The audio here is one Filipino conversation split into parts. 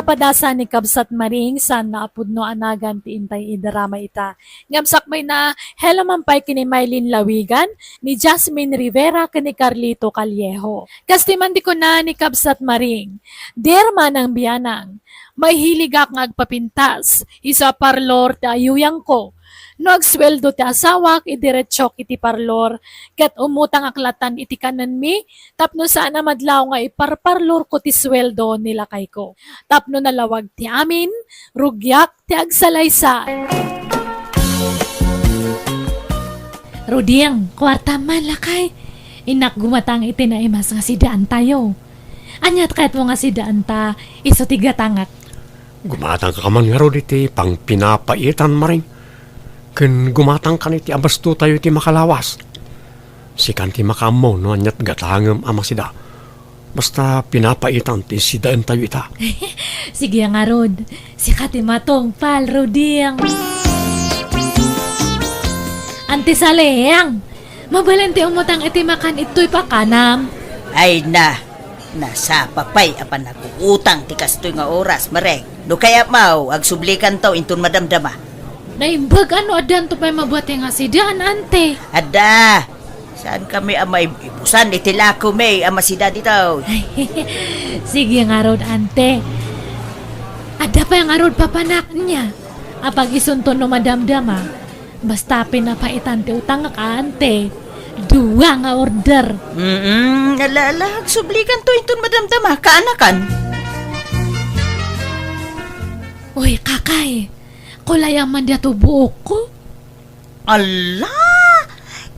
padasa ni Kabsat Maring san naapudno anagan ti intay idarama ita. Ngamsakbay na hello mampay kini Maylin Lawigan, ni Jasmine Rivera kini Carlito Callejo. Kastiman di ko na ni Kabsat Maring, der man ang biyanang, may hiligak ng agpapintas, isa parlor ti ayuyang ko. No agsweldo ti asawak, idiretsok iti parlor, kat umutang aklatan iti kanan mi, tapno sana madlaw nga iparparlor ko ti sweldo nila kay ko. Tapno nalawag ti amin, rugyak ti agsalaysa. Rudiang, kwarta man lakay. Inak gumatang iti na imas nga sidaan tayo. Anyat kahit mo nga sidaan ta, iso tigatangak. Gumatang ka man nga ro iti pang pinapaitan maring. Ken gumatang ka iti abasto tayo iti makalawas. Sikan ti makamo no anyat gatangem ama sida. Basta pinapaitan ti sidaan tayo ita. Sige nga Rod, sikat ti matong pal, Rudiang. Anti Saleyang, mabalante umutang iti makan ito'y pakanam. Ay na, nasa papay apan nakuutang ti kastoy nga oras, mareng. No kaya mau, agsublikan taw intun madamdama. Naimbag ano adan to pa'y mabuti nga sidaan, ante. Ada, saan kami amay ibusan itilako may amasida dito. Sige nga Rod, ante. Ada pa yung Rod papanak niya. Apag isunto no madamdama, basta pinapaitan ti utang ka, ante. Dua nga order. Alala, agsublikan to intun madamdama, kaanakan. Uy, kakay. Kulayaman dia to buok ko. Ala,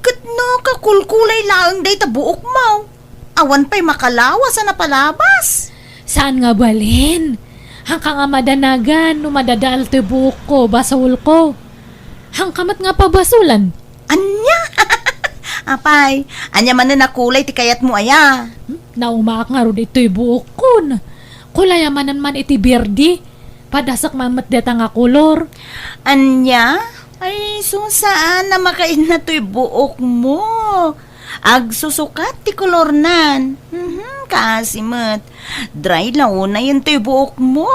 katno kakulkulay laang day tabuok mo. Awan pa'y makalawas na palabas. Saan nga balin? Hangka nga madanagan no madadaal to buok ko, basol ko. Hangkamat nga pabasulan. Anya? Apay, anya man na nakulay ti kayat mo aya. Naumaak nga ro dito'y buok ko. Kulayamanan man iti birdi. Padasak mamat deta nga kulor. Anya? Ay, so saan na makain na to'y buok mo? Agsusukat ti kolor nan. Kasimat. Dry lang una yun to'y buok mo.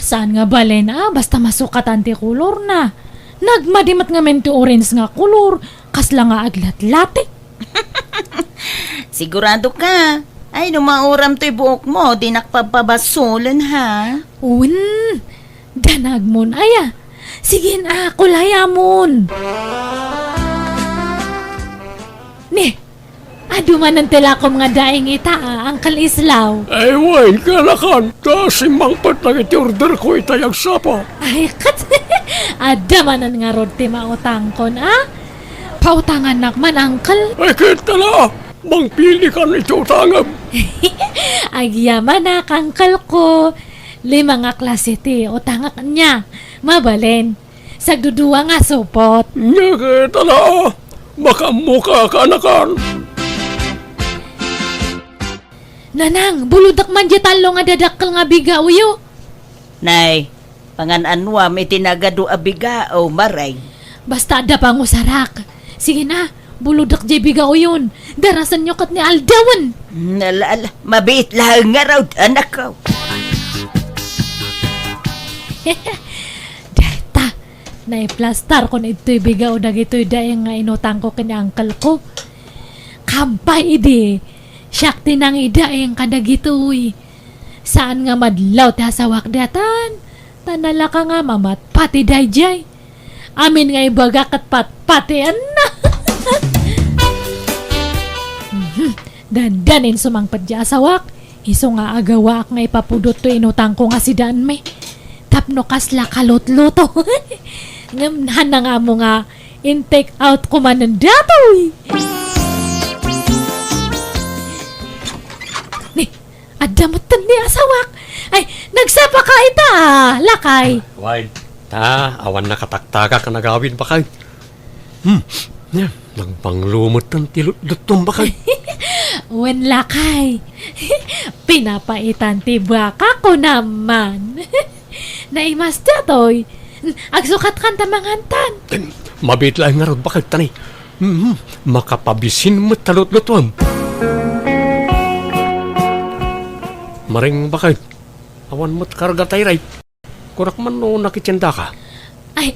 Saan nga balin basta masukatan ti kulor na. Nagmadimat nga men ti orange nga kulor. Kasla nga aglat-lati. Sigurado ka. Ay, numauram to'y buok mo, di nakpapabasulan ha. Un, danag mon aya. Sige na, kulayamon. Ne, aduman ang tilakom nga daing ita, Uncle Islaw. Ay, wait ka na kanta. Simangpat lang iti order ko itayag sapa. Ay, kat, adamanan nga rod ti mautang kon, Pautangan nakman, Uncle. Ay, kita na. Mangpili ka nito utangam. Agyaman na, Uncle ko. 5 nga klase ti, utangak niya. Mabalin. Sagdudua nga supot. Nakita na. Makamuka ka na kan. Nanang, buludak man di talo nga dadakkel nga biga uyo. Nay, pangananwa may tinagado abiga o maray. Basta ada pang usarak. Sige na, buludak di biga uyon. Darasan nyo kat ni Aldawan. Nalala, mabit lang nga raw, anak ko. Deta, naiplastar ko na ito'y biga o dagito'y daing nga inutang ko kanya uncle ko. Kampay idi. Siyak tinang idaing kadagito'y. Saan nga madlaw ti hasawak datan? Tanala ka nga mamat, pati dayjay. Amin nga ibaga kat patian na. Dandanin sumangpad di asawak. Iso nga agawak nga ipapudot to inutang ko nga si Dan may. Tapno kasla kalot-luto. Ngamhan na nga mo nga in-take out ko man ng datoy. Ni, adamatan ni asawak. Ay, nagsapa ka ita, lakay. Wait. Awan nakataktaga ka nagawin ba kay? Yan, nagpanglumot ng tilot-lutom ba kay? Wen lakay. Pinapaitan ti baka ko naman. Naimas datoy. Agsukat kan tamangantan. Mabit lang nga ron ba kay tani? Makapabisin mo talot-lutom. Maring ba kay? Awan mo't karga tayo ray. Kurak man no nakitsinda ka. Ay,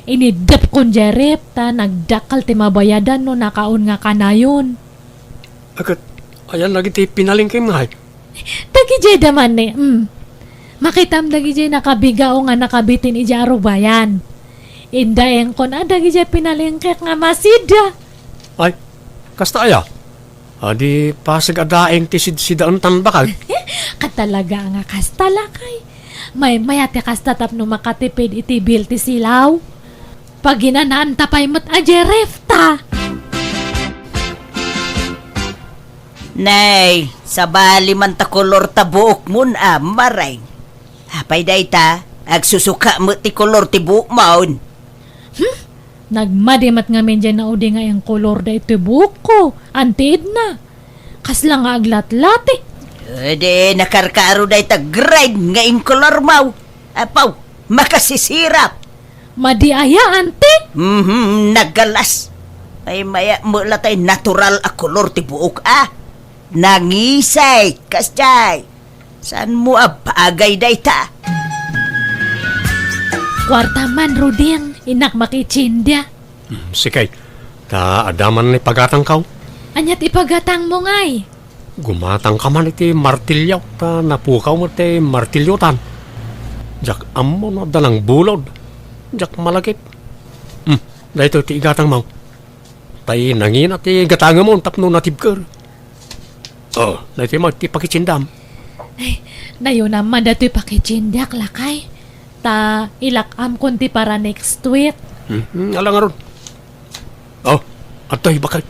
inidap kon Jerep ta nagdakal ti mabayadan no nakaon nga kanayon. Agad, ayan lagi ti pinaling kay mga. Dagi jay daman ni, makitam dagi jay nakabigao nga nakabitin ija arubayan. Indaeng kon dagi jay pinalingkek nga masida. Ay, kasta aya. Adi pasig adaeng ti sidsidaan tanbakag. Katalaga nga kastalakay. May mayate kastatap no makatipid iti bil ti silaw. Pag ginanaan tapay mo't ajerefta. Nay, sa bali man ta kolor ta buok mun maray. Hapay day ta, agsusuka mo ti kolor ti buok maun. Nagmadimat nga men dyan na udi nga yung kolor da ito buko. Antid na. Kasla nga aglat-lati. Ede, nakarkaro day ta grade nga in kolor maw. Apaw, makasisirap. Madiaya, ante. Nagalas. Ay maya mula tay natural a kolor ti buok Nangisay, kasjay. Saan mo apagay day ta? Kwarta man, Ruding. Inak makitsindya. Sikay, ta adaman ni pagatang kaw. Anyat ipagatang mo ngay. Gumatang ka man iti martilyaw ta napukaw mo iti martilyotan. Jak ammo no dalang bulod. Jak malagip. Dahito iti igatang mo. Tay nangin at igatang mo tapno natibker. Oh, dahito mo iti pakitsindam. Ay, nayo naman dato'y pakitsindyak lakay. Ta ilakam kunti para next week. Alang aron. Oh, atoy bakit?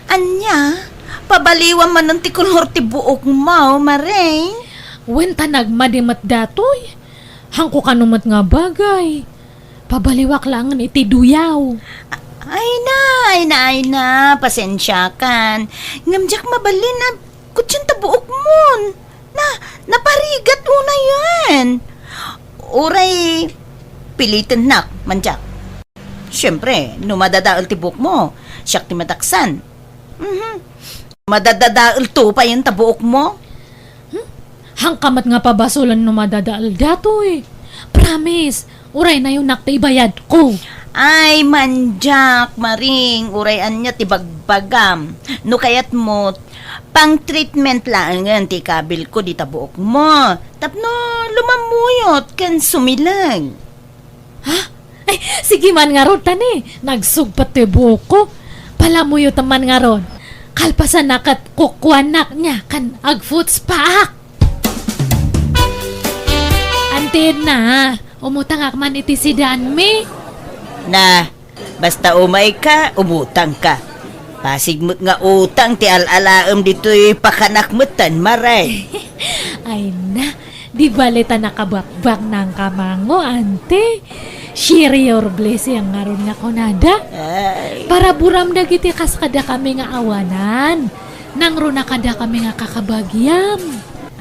Anya, pabaliwan man ng ti kolor ti buok mo, maray. Wenta nagmadimat datoy. Hangko kanumat nga bagay. Pabaliwak lang iti duyaw. Ay na, pasensya kan. Ngamjak mabalin na kutsin ta buok mo. Naparigat una yan. Uray, pilitin nak, manjak. Siyempre, numadadaal ti buok mo, siyak ti mataksan. Madadadaal to pa yung tabuok mo? Hangkamat nga pabasulan no madadaal datoy. Promise, uray na yung nakta ibayad ko. Ay, manjak, maring, urayan niya tibagbagam. No kayat mo, pang treatment lang nga ti kabil ko di tabuok mo. Tapno, lumamuyot kan sumilang. Ay, sige man nga ron tani. Nagsugpat ti buko. Palamuyo taman nga ron. Kalpasan nakat kukwanak niya kan agfoots paak. Antid na, umutang akman iti sidaan mi. Na, basta umay ka, umutang ka. Pasigmut nga utang ti alalaam dito'y pakanakmutan, maray. Ay na, di balita nakabakbak ng kamango, ante. Share your blessing nga ron nga kunada. Ay, Para buram dagiti kaskada kami nga awanan. Nang ron nakada kami nga kakabagyam.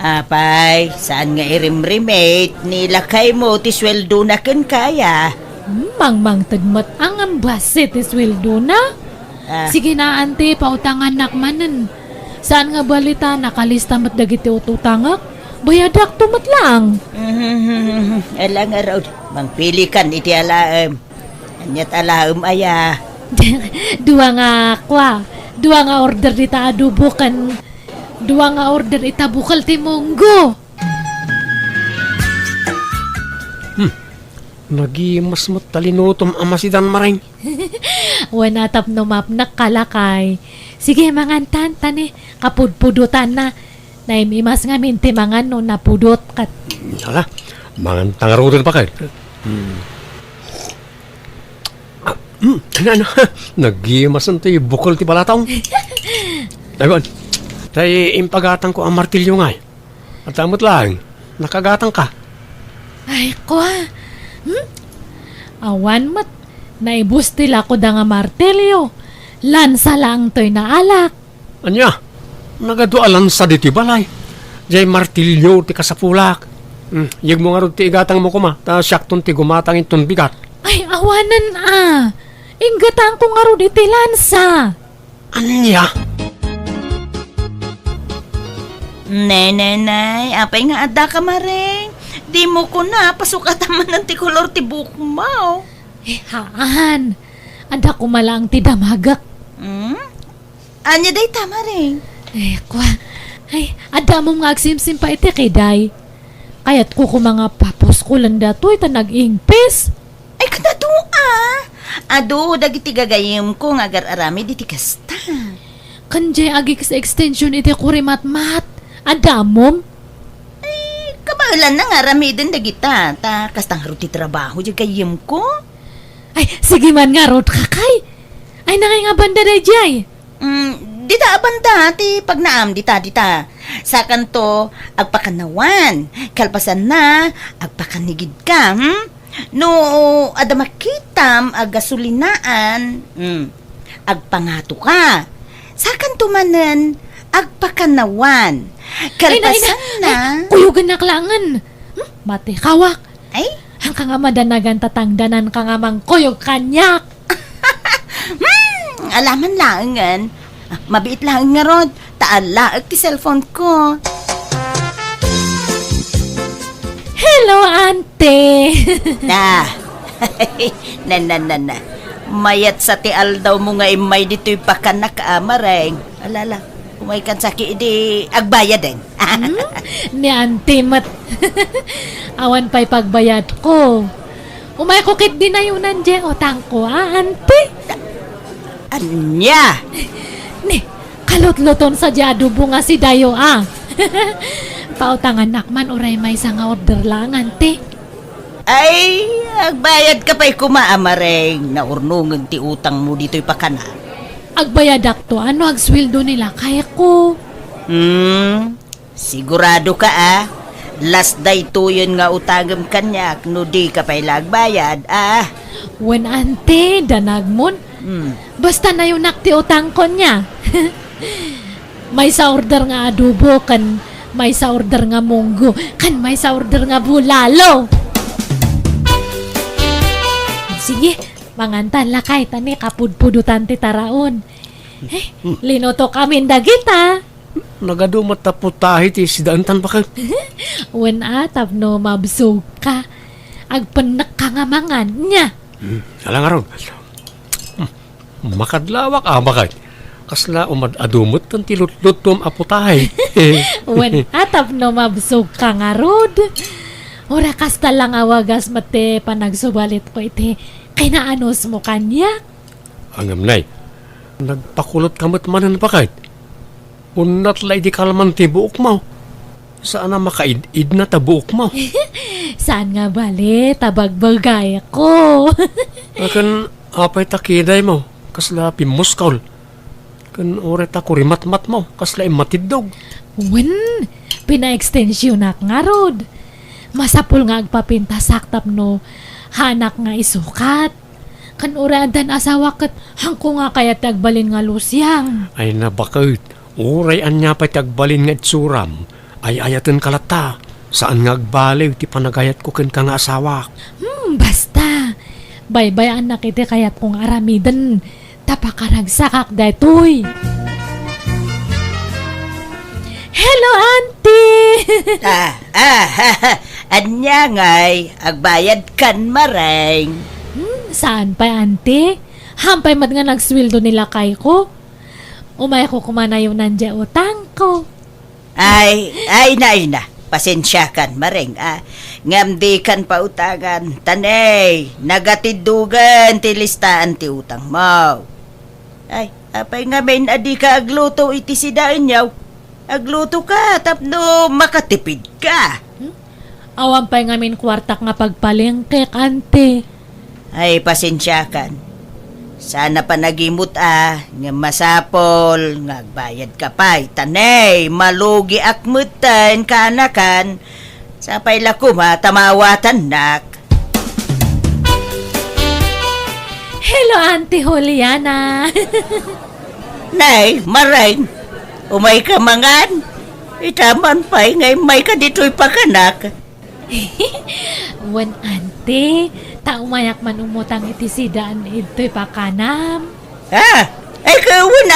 apay, saan nga irimrimate, nilakay mo ti sweldo na ken kaya. Mangmang tagmat ang ambasit is sweldo na. Sige na ante, pautangan nakmanan. Saan nga balita nakalista mat dagiti ututangak? Bayadak tumat lang. Alang araw, mangpili kan iti alaam. Anyat alaam aya. Dua nga kwa. Dua nga order dita adobo kan. Dua nga order itabukal ti munggo. Mas matalinutom amasidan maring. Wanatap no map nakalakay. Sige mangantan tani. Kapudpudutan na. Naimimas nga minti mangan no napudot kat. Yala, mangan tangarutan pa kayo. Ano, nagimasan tayo bukol ti balatong. Dagon, tayo impagatang ko ang martilyo nga. At tamot lang, nakagatang ka. Ay kwa. Awan mat. Naibustila ko da nga martelyo. Lansa lang to'y naalak. Anya, nagadualan sa diti balay. Jay martilyo ti kasapulak. Yag mo nga rin ti igatang mo kuma, ta syakton ti gumatang itong bigat. Ay awanan Inggatang ko nga ro iti lansa. Anya? Nay, apay nga ada ka maring. Di mo ko na, pasukatan man ng tikolor ti buhok mo. Haan, ada ko malang ti damagak. Anya day tama rin. Kwa, ada mo nga agsimsim pa iti kiday. Kaya't ko mga papos ko lang dato'y nag-ingpis. Ay, kanado Ado, dagiti gagayim ko nga agar-arami di ti kasta. Kanjay agi sa extension iti kurimat-mat. Ada mom? Kabailan na nga rami din dagita. Ta, kastang haruti trabaho di gayim ko. Ay, sige man nga rod kakay. Ay, nakay nga banda day jay. Dita abanda, ti pag naam, dita. Sa kanto, agpakanawan. Kalpasan na, agpakanigid ka, No, ada makitam, agasulinaan, agpangato ka. Sa kanto manen, agpakanawan. Kalpasan na. Kuyugan na klangan. Mati kawak. Ay, Ang ka nga madanagan tatangdanan ka nga mang kuyog kanyak. alaman laangan. Mabiit lang nga rod. Taala, ti cellphone ko. Hello, ante. Na. na. Mayat sa tial daw mo nga imay dito'y pakanak amareng. Alala, umay kan saki di agbayad din. Ni ante mat. Awan pa'y pagbayad ko. Umay ko kit dinayunan dyan o tangko, ante. Anya? Ni, kalot-loton sa diadubo nga si Dayo, Pautangan nakman oray may nga order lang, ante. Ay, agbayad ka pa'y kumaamareng. Naurnungan ti utang mo dito'y pakana. Agbayadak to, ano agsweldo nila kaya ko. Sigurado ka Last day to yun nga utangam kanyak. No di ka pa'y lagbayad When ante, danagmon. Basta na yung nakti utang ko niya. May sa order nga adobo kan may sa order nga munggo kan may sa order nga bulalo. Sige, mangantan la kay tani kapudpudutan ti taraon. Linoto kami dagita. Nagadumat ta putahi ti sidaantan pa ka. When atap no mabsog ka, agpanak ka nga mangan niya. Alang aron. Makadlawak bakay. Kasla umadadumot tan tilutlutom aputahi. When atap no mabsog ka nga rod. Ora kasta lang awagas mate panagsubalit ko iti kay naanos mo kanya. Angam nay. Nagpakulot kamot manan bakay. Unat lay di kalman ti buok mo. Saan na makaid na ta buok mo? Saan nga bali tabagbagay ko. Akan apay takiday mo. Kasla pimuskaw. Kan oret ako rimat-mat mo. Kasla imatidog. Wen, pina-extension nga rod. Masapul nga agpapinta saktap no. Hanak nga isukat. Kan uradan asawa kat hangko nga kaya tagbalin nga lusyang. Ay nabakit. Uray anya pa'y tagbalin nga itsuram. Ay ayatan kalata. Saan nga agbaliw ti panagayat ko ken ka nga asawa. Basta. Bye-bye anak iti kayat kong aramidan. Tapakaragsakak daytoy. Hello, auntie! Anya ngay, agbayad kan mareng. Saan pa, auntie? Hampay mat nga nagsweldo nila kay ko. Umay ko kumanayaw nandiya utang ko. Ay na. Pasensya kan mareng ngamdi kan pautangan. Tanay, nagatidugan ti listaan ti utang mo. Ay, apay nga main adi ka agluto iti sidaan yaw. Agluto ka, tapno makatipid ka. Awan pa'y ngamin kwartak nga pagpalengkek, ante. Ay, pasensya kan. Sana pa nagimot nga masapol, ngagbayad ka pa. Tanay, malugi akmutan kanakan. Sapay lakuma, tamawatan nak. Hello, Auntie Juliana. Nay, mareng, umay ka mangan. Itaman pa'y ngay may ka dito'y pakanak. Wan, ante, taumayak man umutang iti sidaan ito'y pakanam. Ay kawan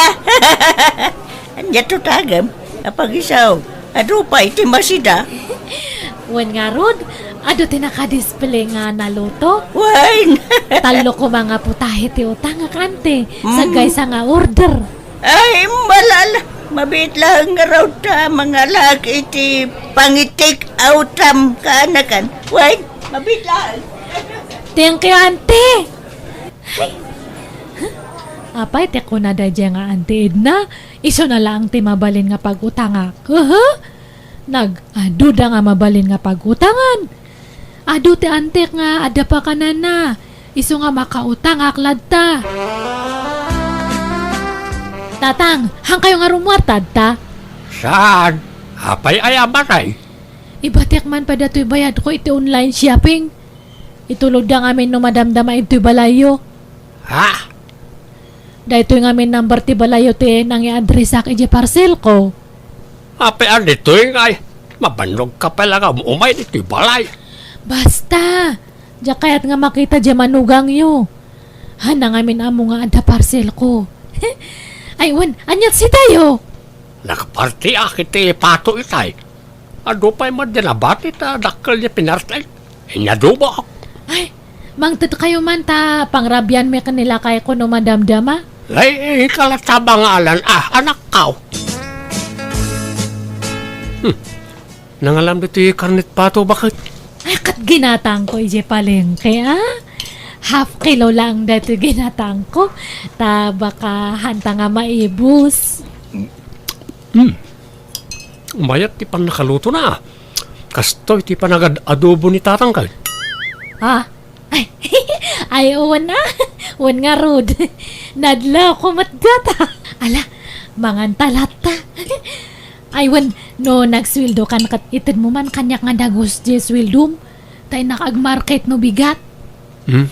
Anya to tagam, apag isaw. Adupay ti masida. Wen nga rod, ado ti naka-display nga naluto. Wain. Talo ko mga putahe ti utang nga kante. Sagay sa nga order. Ay, malala. Mabit lang nga raw ta mga laki ti pangitik outam kaanakan. Wain, mabit lang. Thank you, ante. Ay. Apay, te ko na dadya nga, ante Edna. Iso na lang ti mabalin nga pag-utangak. Nag-aduda nga mabalin nga pag-utangan. Adu ti ante nga, ada pa ka na. Iso nga makautangak ladta. Tatang, hang kayo nga rumuartad ta? Saan? Apay ay amatay. Ibatek man pa dato'y bayad ko iti online shopping. Itulog da ngamin no madamdama ito'y balayo. Ha? Dahito yung ngamin number ti balayo ti nang i-address ak iti parcel ko. Apay ang dito ay. Mabanog ka pala nga umay dito balay. Basta! Diya kaya't nga makita diya manugang yo. Hana ngamin amo nga ada parcel ko. Ay, wan, anyat si tayo. Nakaparti akiti pato itay. Ado pa'y madinabati ta dakkel niya pinartay. Inadubo ako. Ay, mangtut kayo man ta pangrabyan me kanila kay ko no madamdama. Ay, kalataba nga alan. Anak kaw. Nangalam dito yung karnit pato, bakit? Ay, kat ginatang ko ije palengke, Half kilo lang dito ginatang ko. Ta baka hanta nga maibus. Mayat ti pan nakaluto na. Kastoy ti pan nagad-adobo ni tatang kay. Ay, ay, uwan na. Uwan nga, Rod. Nadla ko matgata. Ala, mangantalata. Ay, wan, no, nagswildo kan kat itid mo man kanyak nga dagos di swildum. Tay nakag-market no bigat.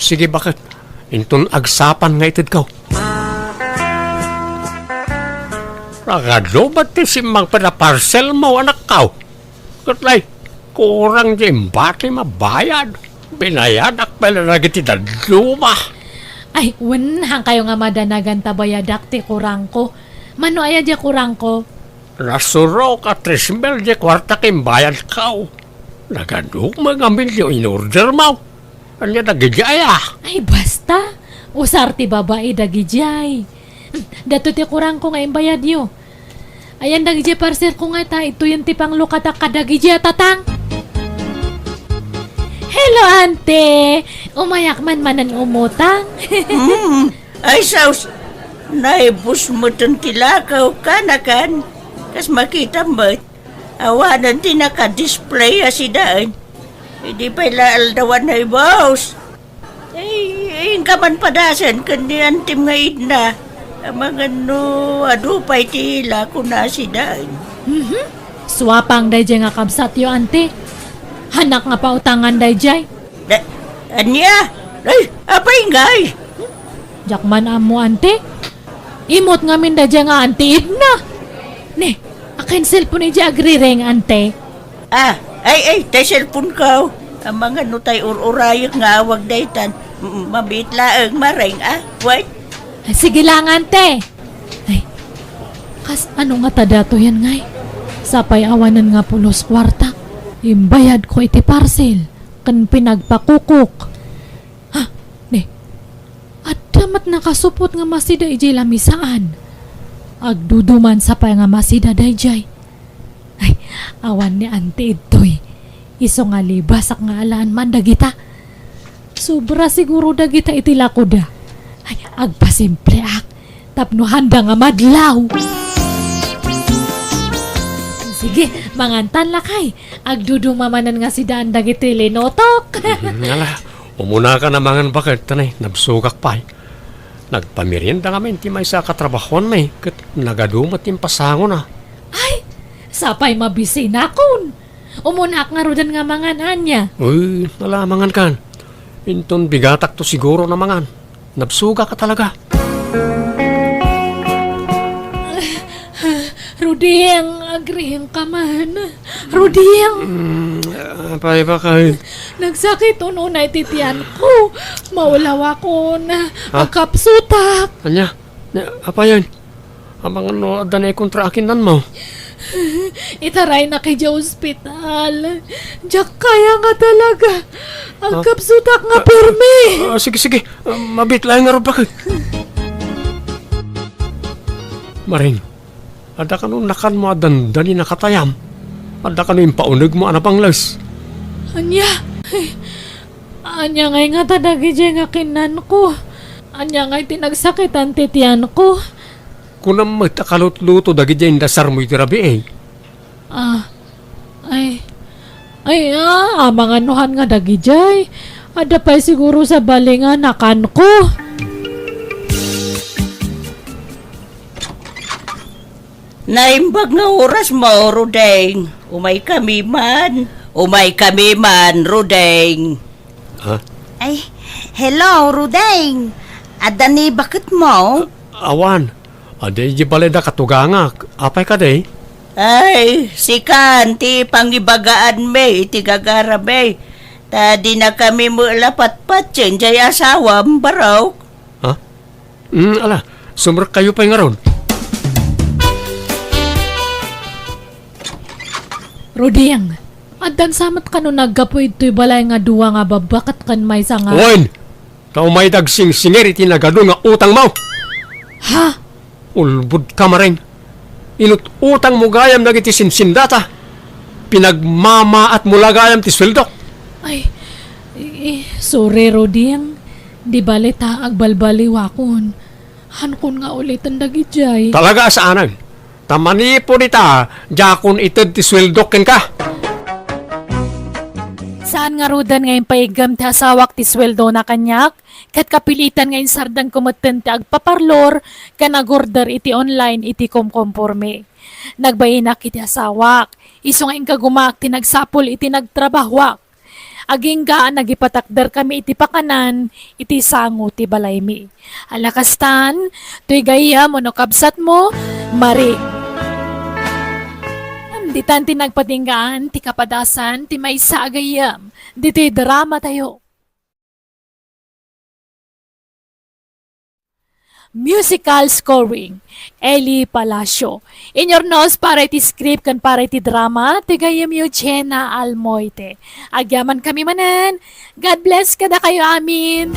Sige, bakit? Inton agsapan nga itid ka. Nagadobat ti simang parcel mo, anak ka. Katlay, kurang di imbati mabayad. Binayadak pala na giti dadluma. Ay, wan, hang kayo nga madanagan tabayadak ti kurang ko. Mano aya di kurang ko? Nasuro ka 3,000 di kwarta kimbayad ka. Nagaduk mga milyo in order mo. Ano nagijaya? Ay, basta. Usar ti babae dagijay. Dato ti kurang ko nga imbayad yo. Ayan dagijay parcel ko nga ta. Ito yung tipang lukatak kadagijay tatang. Hello, ante. Umayak man manan umutang. Ay, saus. Naibus mo itong tilakaw kanakan. Kas makita mo, awanan ti naka-display si daan. Hindi pa ilaaldawan na boss. Ay, ka man padasan kundi antim nga idna. Mga no, adupay ti ila ko na si daan. Swapang dayjay nga kabsat yo, ante. Hanak nga pautangan dayjay. Anya? Ay, apay ngay. Jakman amo, ante. Imot nga min dayjay nga, ante idna. Ne, akin cellphone ija agrireng, ante. Ay, tay cellphone ka. Ang mga nutay ururayok nga awag daytan. Mabit laang mareng, What? Ay, sige lang, ante. Ay, kas ano nga tadato yan ngay? Sapay awanan nga pulos kwarta. Imbayad ko iti parcel. Kan pinagpakukok. Ne. At damat nakasupot nga masida ijay lamisaan. Agduduman sapay nga masida dayjay. Ay, awan ni ante itoy. Iso nga libasak nga alaan man dagita. Sobra siguro dagita iti lakoda. Ay, agpasimple ak. Tapno handa nga madlaw. Sige, mangantan lakay. Agdudumamanan nga si daan dagiti linotok. Ngala, umuna ka na mangan bakit tanay, nabsugak pa. Nagpamirienda kami, ti may sa katrabahon may, kat nagadumat yung pasango na. Ay, sapay mabisi na kun. Umunak nga rodan nga manganan niya. Uy, nalamangan kan. Inton bigatak to siguro na mangan. Nabsuga ka talaga. Ruding, agrihing ka man. Ruding. Apay ba kayo? Nagsakit uno na ititian ko. Maulaw ako na kapsutak. Anya, apa yan? Amang ano, danay kontra akin nan mo. Itaray na kay ospital. Diyak kaya nga talaga. Ang kapsutak nga pirmi. Sige. Mabit lang nga ro bakit? Maring, ada ka nung nakan mo adandani nakatayam. Ada ka nung impaunog mo anapanglas. Anya ngay nga tadagi dyan nga kinan ko. Anya ngay tinagsakit ang titian ko. Kunam magtakalot-luto dagi dyan dasar mo itirabi eh. Amang anuhan nga dagi dyan. Ada pa siguro sa balingan nakan ko. Naimbag nga oras mo, Rudeng. Umay kami man, Rudeng. Ha? Ay, hello, Rudeng. Adani, bakit mo? Awan, aday di baleda katugangak. Apay ka day? Ay, sikan, ti pangibagaan me, ti gagara me. Tadi na kami mo lapat-pat dyan, jay asawa, baraw. Ha? Ala, sumrak kayo pa nga ron. Rodiyang, adan samat ka no naggapoy to'y balay nga duwa nga babakat kan may nga. Owen! Kau may dagsing-singer iti nagado nga utang mo! Ha? Ulbud ka maring. Inut utang mo gayam nagiti sinsindata. Pinagmama at mula gayam ti sweldo. Ay, sorry Rodiyang. Di balita agbalbaliwakon. Hankon nga ulit ang dagijay. Talaga saanan. Tamani po nita, jakon ited ti sweldo ken ka. Saan nga rudan ngayon paigam ti asawak ti sweldo na kanyak? Kat kapilitan ngayon sardan kumatan ti agpaparlor, kanagorder iti online iti komkomporme. Nagbayinak iti asawak, iso ngayon kagumak ti nagsapol iti nagtrabahwak. Aging gaan nagipatakder kami iti pakanan, iti sango ti balaymi. Alakastan, tuy gaya mo no kabsat mo, mari. Di tanti nagpatinggaan, ti kapadasan, ti may sagayam, di ti drama tayo. Musical scoring, Eli Palacio. In your nose, para iti script kan para iti drama, ti gayam yu Jenna Almoite. Agyaman kami manan. God bless kada kayo amin.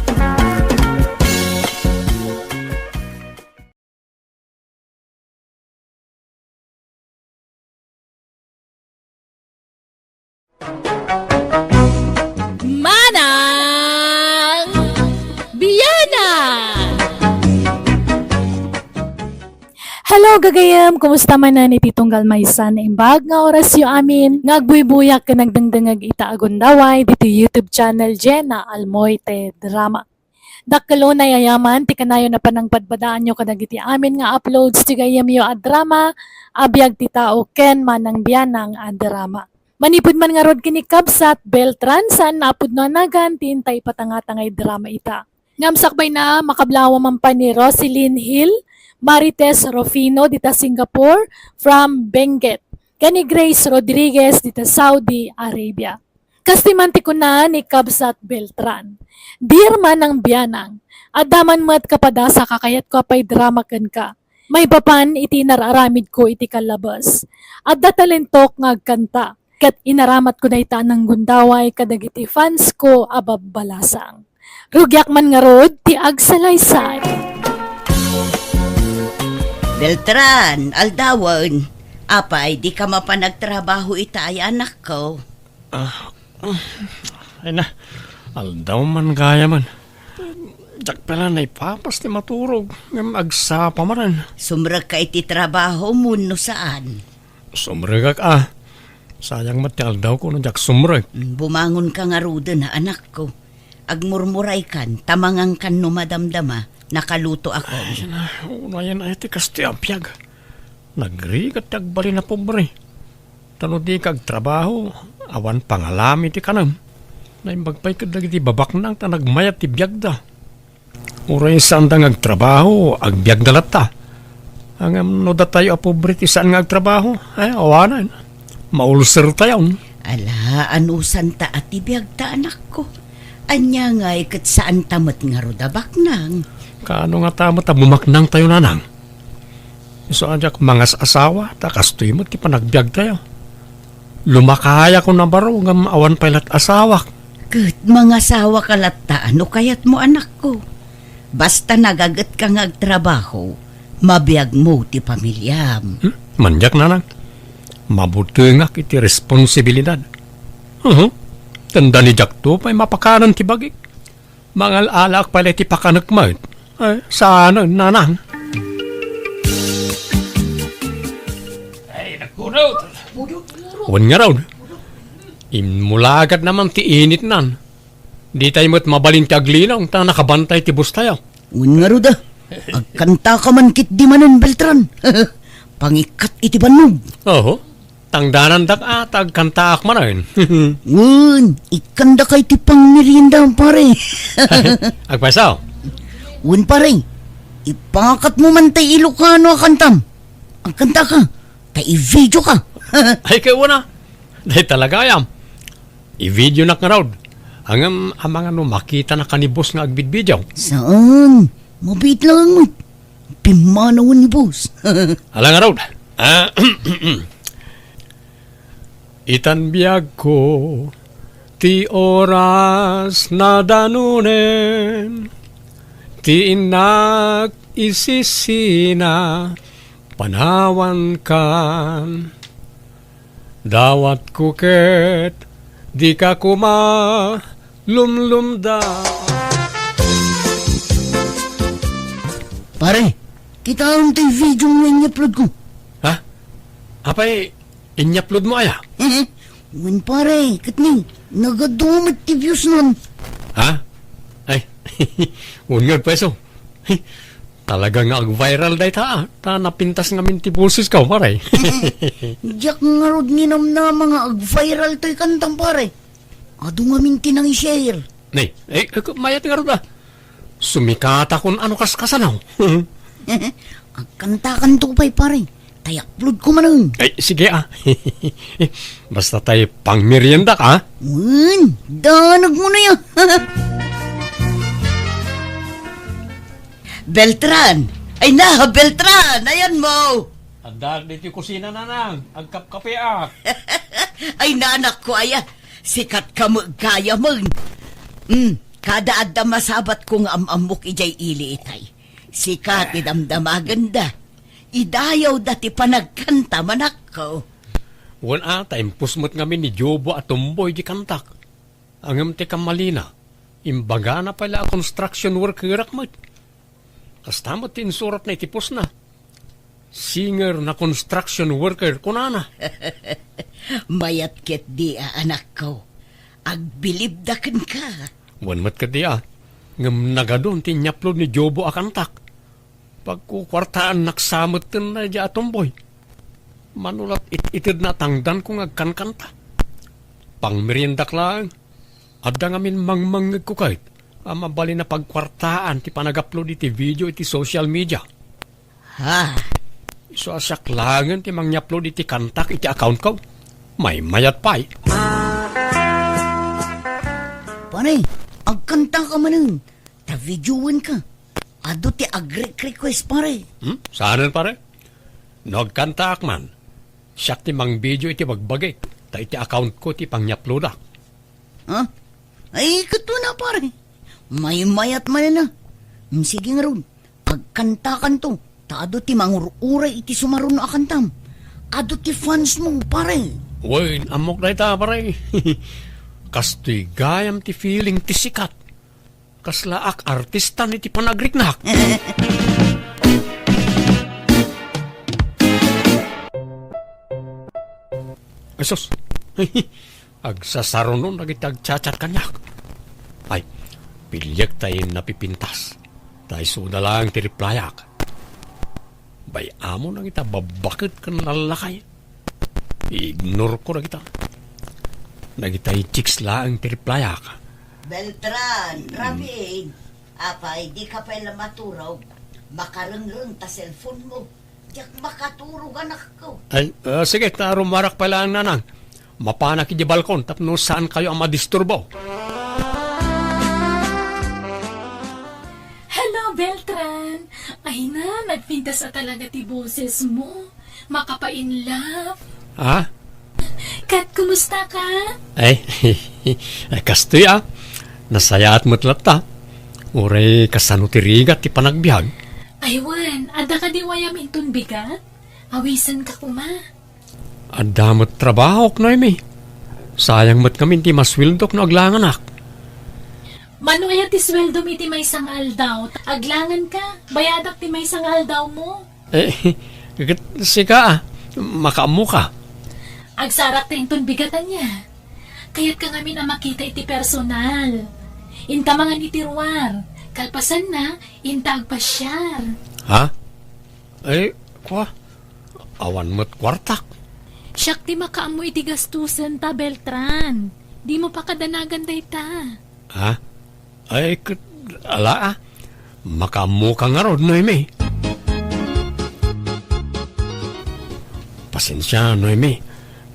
Manang Biyana! Hello gagayam, kumusta man na ni Titong Galmaysa na imbag nga oras yu amin ngagbuy-buyak ka nagdangdangag ita agundaway dito YouTube channel Jenna Almoite Drama. Dakalo na yayaman, ti kanayo na panangpadbadaan nyo kadagiti amin nga uploads ti gayam yu a drama, abiyag ti tao ken manang biyanang a drama. Manipod man nga rod kini Kabsat Beltran saan napod no anagan tintay patangatangay drama ita. Ngamsakbay na makablawa man pa ni Roselyn Hill, Marites Rufino dita Singapore from Benguet. Kani Grace Rodriguez dita Saudi Arabia. Kastimanti ko na ni Kabsat Beltran. Dear manang biyanang, adaman mat kapadasa kakayat ko apay drama ken ka. May papan iti nararamid ko iti kalabas. Adda talentok ngagkanta. Kat inaramat ko na ita ng gundaway kadagiti fans ko ababbalasang. Rugyak man nga rod, ti agsalaysay. Beltran, aldawan. Apay, di ka mapanagtrabaho ita ay anak ko. Ay na, aldaw man gaya man. Jak pala na ipapas ti maturog. Ngam agsapa maran. Sumrag ka iti trabaho mo no saan? Sumragak sayang mati aldaw ko na jak sumrag. Bumangon ka nga ruda na anak ko. Agmurmuray kan, tamangang kan no madamdama, nakaluto ako. Ay na, unayan ay ti kasti apyag. Nagrigat tagbali na pobre. Tano di kag trabaho, awan pangalami ti kanam. Naimbagpay ka dagiti babak nang tanagmayat ti biyagda. Uray saan da ngagtrabaho, agbyagda lata. Ang no da tayo a pobre ti saan ngagtrabaho, ay awanan. Maulser tayo. Ala, anusan ta at ibiyag ta anak ko. Anya nga ikat saan tamat nga rodabak nang. Kaano nga tama ta bumaknang tayo nanang? So, ajak mga asawa, takastoy mo, ti panagbiag tayo. Lumakaya ko na baro, ngam awan pailat asawa. Kat mga asawa kalata, ano kayat mo anak ko? Basta nagagat ka ngagtrabaho, mabiyag mo ti pamilyam. Manjak na lang. Mabuti nga iti responsibilidad. Tanda ni Jack to, may mapakanan ti bagik. Mangal alak pala ti pakanagmat. Ay, sana nanang. Ay, nagkunod. Wan nga raw. Imulagat naman ti init nan. Di tayo mo't mabalin ti aglinaw, ta nakabantay ti bus tayo. Un nga ruda, agkanta ka man kit di manan Beltran. Pangikat iti banog. Oo. Tangdanan dak atag kantaak manan. Un, ikanda kay ti pang merienda pare. Agpasaw. Un pare, ipangakat mo man tay Ilocano akantam. Ang kanta ka, tay i-video ka. Ay kayo na. Dahil talaga ayam. I-video na ka raw. Ang mga makita na kanibos nga agbidbidyaw. Saan? Mabit lang mo. Pimanawan ni boss. Alang nga raw. Itan biyag ko, ti oras na danunen, ti inak isisina, panawan kan. Dawat kuket, di ka kuma, lumlumda. Pare, kita ang tay video nga i-upload ko. Ha? Apay, inyapload mo aya? Un pare, katni, nagadumit ti views nun. Ha? Ay, unyod peso. Talaga nga viral day ta. Ta napintas nga minti boses ka, pare. Diyak nga rod ninam na mga ag-viral to'y kantang pare. Ado nga minti nang i-share. Nay, mayat nga rin ba? Sumikata kung ano kaskasanaw. Ang kanta-kan to pa'y pare. Tay-upload ko man. Ay, sige Basta tayo pang merienda ka. Danag mo na yan. Beltran! Ay na, Beltran! Ayan mo! Andar dito kusina na nang. Ang kapkape Ay nanak ko, ayan. Sikat ka magkaya mo. Kada adda masabat kong amamok ijay ili itay. Sikat idamdamaganda. Idayaw dati panagkanta manak ko. Wan impus mo't ngamin ni Jobo at Tumboy di kantak. Ang amte kamalina. Imbaga na pala construction worker akmat. Kastamot tinsurat na itipos na. Singer na construction worker kunana. Mayat ket di anak ko. Agbilib daken ka. Wan mat ka diya. Ngam nagadon tinyaplo ni Jobo akantak. Pagkukwartaan naksamot tin na diya atomboy. Manulat itid na tangdan kung agkankanta. Pang meriendak lang. Adda ngamin mangmangag ko kahit. Mabali na pagkwartaan ti panag-upload iti video iti social media. Ha? So asyak langan ti mang-upload iti kantak iti account ko. May mayat pa'y. Panay, agkanta ka manin. Ta-videoan ka. Ado ti request pare. Saanan pare? Nagkantak man. Siyak ti mang video iti bagbagay. Ta iti account ko ti pang-upload ah. Ha? Ay, kato na pare. May mayat man na. Sige nga ron. Agkanta-kan to. Taado ti mangururay iti sumaron na akantam. Ado ti fans mo, pare. Uy, amok na ita pare. Kastoy gayam ti feeling ti sikat. Kaslaak artista ni ti panagriknak. Asos. Agsasaron nun nagitagchat kanyak. Ay, pilyak tayo napipintas. Tayo suda lang ti replyak. Bay amo na kita babakit kan lalakay. Ignore ko na kita. Nagitay chicks lang ti replyak. Beltran, Rabi, apay, di ka pala maturaw. Makarengreng ta cellphone mo. Diyak makaturog anak ko. Ay, sige, tarumarak pala ang nanang. Mapanak di balkon, tapno saan kayo ang madisturbo? Hello, Beltran! Ay na, nagpintas na talaga ti boses mo. Makapainlove. Ha? Kat, kumusta ka? Ay, kastoy Nasaya at matlat ta. Uray kasano ti rigat ti panagbiag. Ay, Wan, ada ka di wayam intun bigat? Awisan ka kuma. Adamot trabaho k Noemi. Sayang mat kami ti maswildok no aglanganak. Manuya ti sweldo mi ti may sangal daw. Aglangan ka, bayadak ti may sangal daw mo. Sika makaamu ka. Agsarak ta intun bigatan niya. Kaya't ka ngamin na makita iti personal. Inta mga nitirwar. Kalpasan na, inta agpasyar. Ha? Kwa? Awan mo't kwartak. Siyak ti makaamu iti gastusan ta, Beltran. Di mo pa kadanagan day ta. Ha? Ala Makaamu ka nga rod, Noemi. Pasensya, Noemi.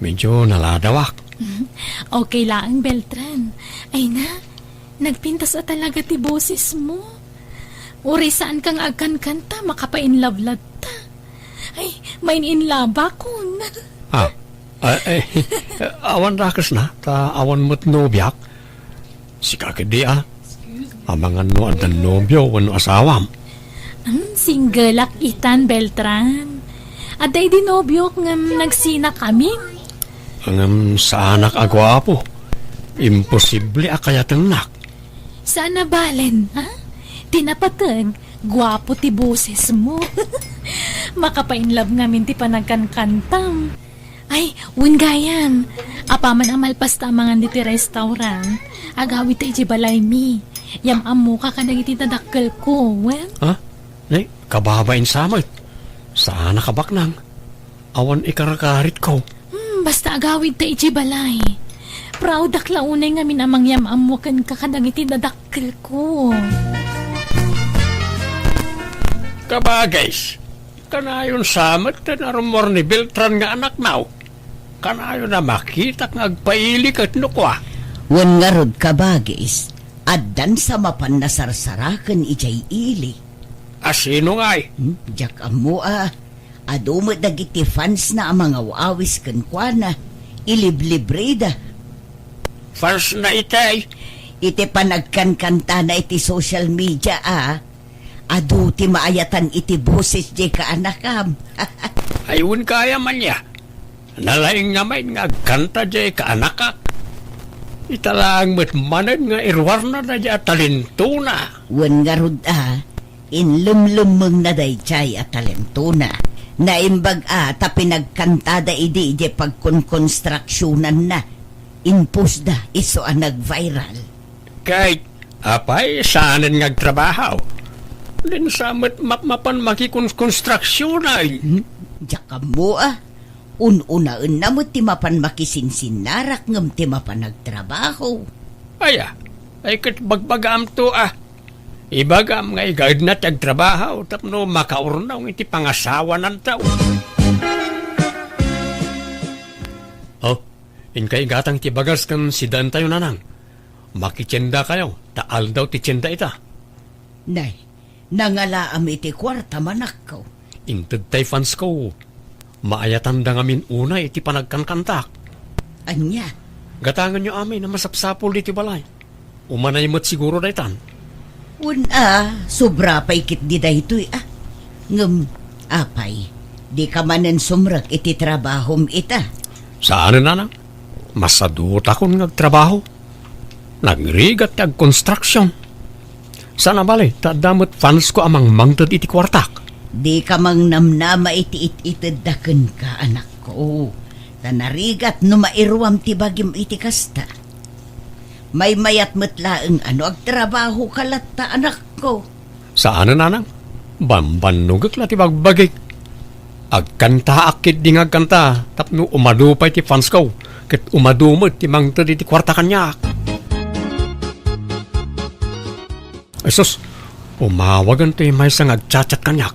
Medyo naladawak. Okay lang, Beltran. Ay na, nagpintas na talaga ti boses mo. Uri saan kang agkan-kanta, makapainlove-lad ta. Ay, main inlaba kun. Awan rakas na, ta awan mo't nobyak. Sika kadi Amangan no adan nobyo, wano asawam. Single itan, Beltran. Aday di nobyo ngam nagsina kami. Ang sa anak agwapo. Imposible akayatang nak. Sana balen, ha? Tinapatag, gwapo ti boses mo. Makapainlove ngamin ti panagkankantam. Ay, wunggayan. Apaman ang malpasta mangan di ti restaurant. Agawit ti balay mi. Yam amu ka kanang iti tadakkel ko, wen? Ha? Kababain samot. Sana kabaknang. Awan ikarakarit ko. Basta agawid ta iti balay. Proud akla unay nga minamang yam amu kan kakadang iti tadakkel ko. Kabagays. Kanayon samot na narumor ni Beltran nga anak naw. Kanayon na makita nga agpailik at nukwa. Wan nga rod kabagis, addan sa mapan na sarsarakan ijay ili. Asino nga'y? Jak amo adumot dagiti fans na ang mga wawis kankwana, iliblibrida. Fans na itay. Iti panagkankanta na iti social media adu ti maayatan iti boses di ka anakam. Ayun kaya man niya. Nalaing nga may nga kanta di ka anakak. Italaang matmanad nga irwar na na di at talintuna. Wan nga rod inlumlumeng na day chay at talentuna. Naimbag ta pinagkantada idi di pagkonkonstruksyonan na. Impus da iso nag-viral. Kahit apay saanan ngagtrabaho. Din sa mapan makikonstruksyon ay. Jaka mo ununaan na mo ti mapan makisinsinnarak ngam ti mapan nagtrabaho. Ay kat bagbagam to Ibagam nga igad na tagtrabaho tapno makaurnaw iti pangasawa ng tao. Inkay gatang ti bagas kan sidan tayo nanang. Makitsenda kayo, taal daw ti tsenda ita. Nay, nangalaam iti kwarta manak ko. Inted tay fans ko. Maayatan da ngamin una iti panagkankantak. Anya? Gatangan nyo amin na masapsapol iti balay. Umanay mo't siguro daytan. Sobra pa ikit di daytoy Ngam, apay, di ka manan sumrak iti trabahom ita. Saan nanang? Masadot akong nagtrabaho. Nagrigat kag construction. Sana bali, tadamot fans ko amang mangtad iti kwartak. Di ka mang namnama iti itadakan ka, anak ko. Tanarigat no mairwam ti bagim iti kasta. May mayat matlaeng agtrabaho kalatta, anak ko. Saan nanang? Bambanugak la ti bagbagik. Agkanta akit di ngagkanta. Tapno umadupay ti fans ko. Ket umadumot ti mangtad iti kwarta kanyak. Sus, umawagan ti may sang agchat-chat kanyak.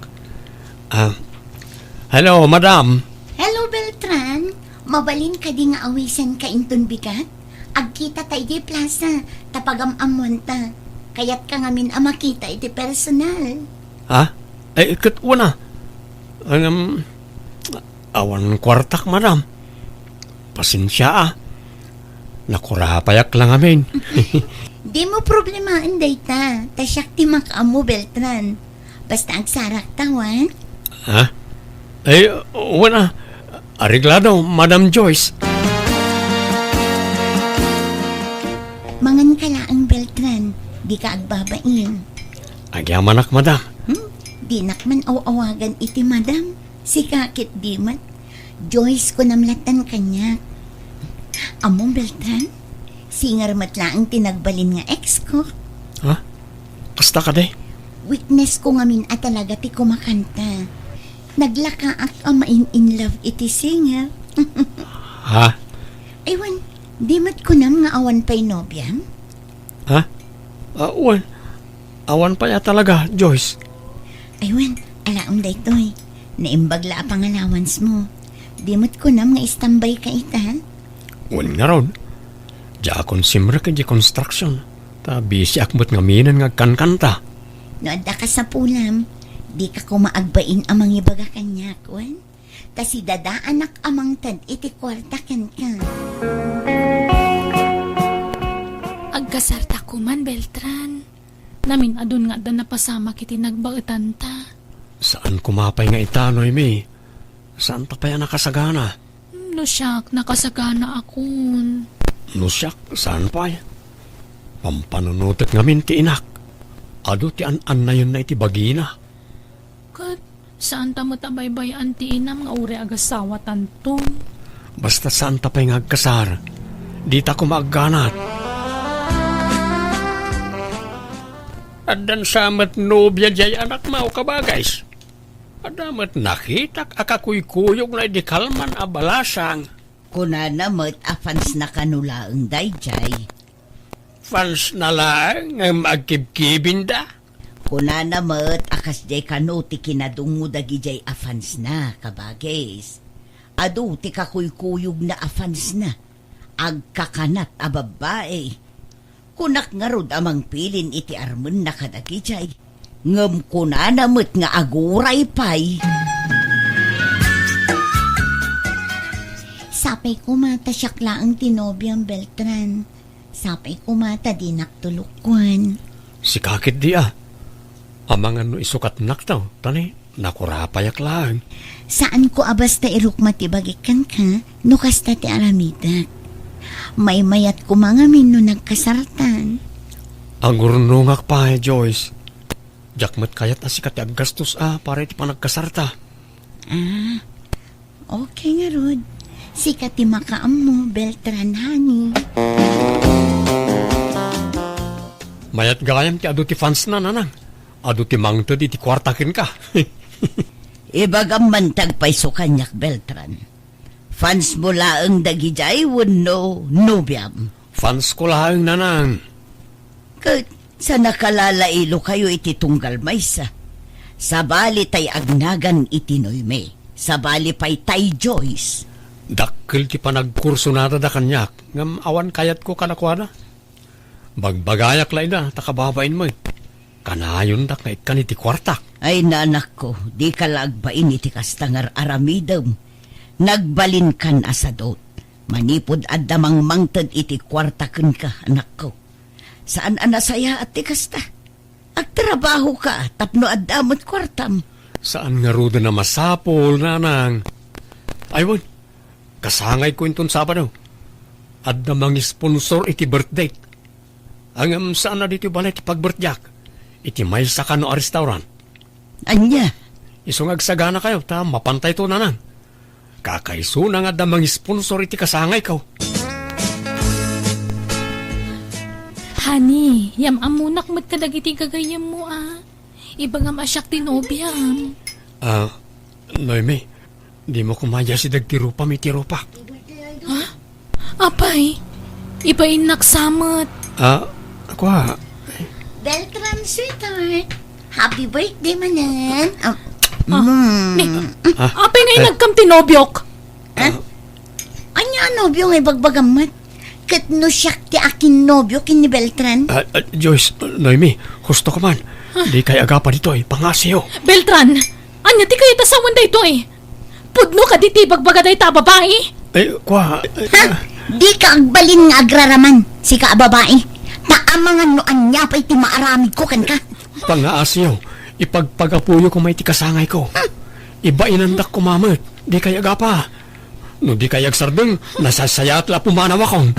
Hello, madam. Hello, Beltran. Mabalin ka di nga awisan ka intun bigat? Agkita ta iti plaza, tapagam-amon ta. Kayat ka ngamin makita iti personal. Ay, kat una. Awan kwartak, madam. Pasensya Nakurapayak lang amin. Di mo problemahan dayta. Tasyak ti makaamu, Beltran. Basta agsarak tawan. Ha? Ay, wala. Ariglado, Madam Joyce. Mangan ka laang, Beltran. Di ka agbabain. Agyamanak, madam. Di nakman awawagan iti madam. Si kakit di man. Joyce ko namlatan kanya. Among Beltran, singar matlaang tinagbalin nga ex ko. Ha? Kasta ka de? Weakness ko ngamin at talaga ti kumakanta. Naglaka ak amain in love iti singer. Ha? Aywan, di mat ko nam nga awan pa'y nobyam. Ha? Wan. Awan pa ya talaga, Joyce. Aywan, alaom da ito'y. Naimbagla pang allowance mo. Di mat ko nam nga istambay ka ita. Wan nga ron. Diya akong simra ka di construction. Ta busy akmat nga minan nga kankanta. No adda ka sa pulam, di ka kumaagbain amang ibaga kanya, kwan. Kasi dadaanak amang tad iti kwarta kan ka. Agkasarta ko man, Beltran. Namin adun nga da napasama kiti nagbaetan ta. Saan kumapay nga itanoy, mi? Saan pa ya nakasagana? No siyak, nakasagana akon. No siyak, saan pa ya? Pampanunutot nga min ti inak. Ado ti an na yun na iti bagina. Kat, saan ta matabaybayan ti inam nga uri agasawa tanto? Basta saan ta pa'y ngagkasar. Di ta kumagganat. Adan samat nobya jay anak mau ka ba, guys? Adamat nakitak akakuykuyog na di kalman abalasang. Kuna namat afans na kanulaang dayjay. Fans na lang ang magkibkibin da. Kuna namat akas jay kano ti kinadungo dagi jay afans na kabagis. Adu ti kakuykuyog na afans na. Agkakanat a babae. Kunak nga rod amang pilin iti armen na kadagi jay. Ngem kuna namat nga aguray pay. Sapay ko mata siyakla ang tinobyang Beltran. Sapay ko mata di naktulukwan. Si kakit di Amang ano isukat naktaw. Tani, nakurapayak lang. Saan ko abas ta irukma ti bagikan ka, no kasta ti aramidak. May mayat ko mga no nagkasaratan. Ang gurnungak pa, Joyce. Jakmat kayat na si kati aggastos para iti panagkasarta. Okay nga Rod. Sikat ti makaam mo, Beltran, honey. Mayat gayam ti adu ti fans na nanang. Adu ti mangtod iti kwartakin ka. Ibagam mantag pay so kanyak Beltran. Fans mo laang dagi jay wano nobyam. Fans ko lang nanang. Kat sa nakalalailo kayo iti tunggal maysa. Sa bali tay agnagan iti noyme. Sa bali pay tay Joyce. Dakkel ti panagkurso nata da kanyak. Ngam awan kayat ko kanakwada. Bagbagayak la ina, takababain mo. Kanayon dak nga ikan iti kwartak. Ay nanak ko, di ka lagbain iti kastangar aramidam. Nagbalin kan asadot. Manipod adamang mangtad iti kwartaken ka, anak ko. Saan anasaya at ti kasta? Agtrabaho ka, tapno adamot kwartam. Saan nga ruda na masapol, nanang? Aywan, kasangay ko inton Sabado. At namang sponsor iti birthday. Ang saan na dito balay iti pagbirtyak? Iti may sa kano a restaurant. Anya? Isong agsagana kayo, ta mapantay to nanang. Kakaiso na nga damang sponsor iti kasangay ko. Honey, yam amunak magkadagiti kagayam mo Ibagam asyak tinobyam. Noemi, di mo kumaya si dagtirupa mi tirupa. Apay, ibain naksamat. Ako Beltran, sweetheart. Happy birthday, manan. Apay nga nagkam tinobyok. Anya nobyo nga bagbagamat. Kat no siyak ti akin nobyo kin ni Beltran. Joyce, Noemi, gusto ko man. Di kay aga pa dito pangasiyo. Beltran, anya ti kayo tasawan da ito Pudno ka di ti bagbaga ta babae. Kwa... Ha? Di ka agbalin nga agraraman, si ka babae. Taamangan no anya pa iti maaramid ko kan ka. Pangaasiyo, ipagpagapuyo ko may tikasangay ko. Iba inandak ko mamit, di kay aga pa. No di kay agsardeng, nasasayat la pumanaw akong.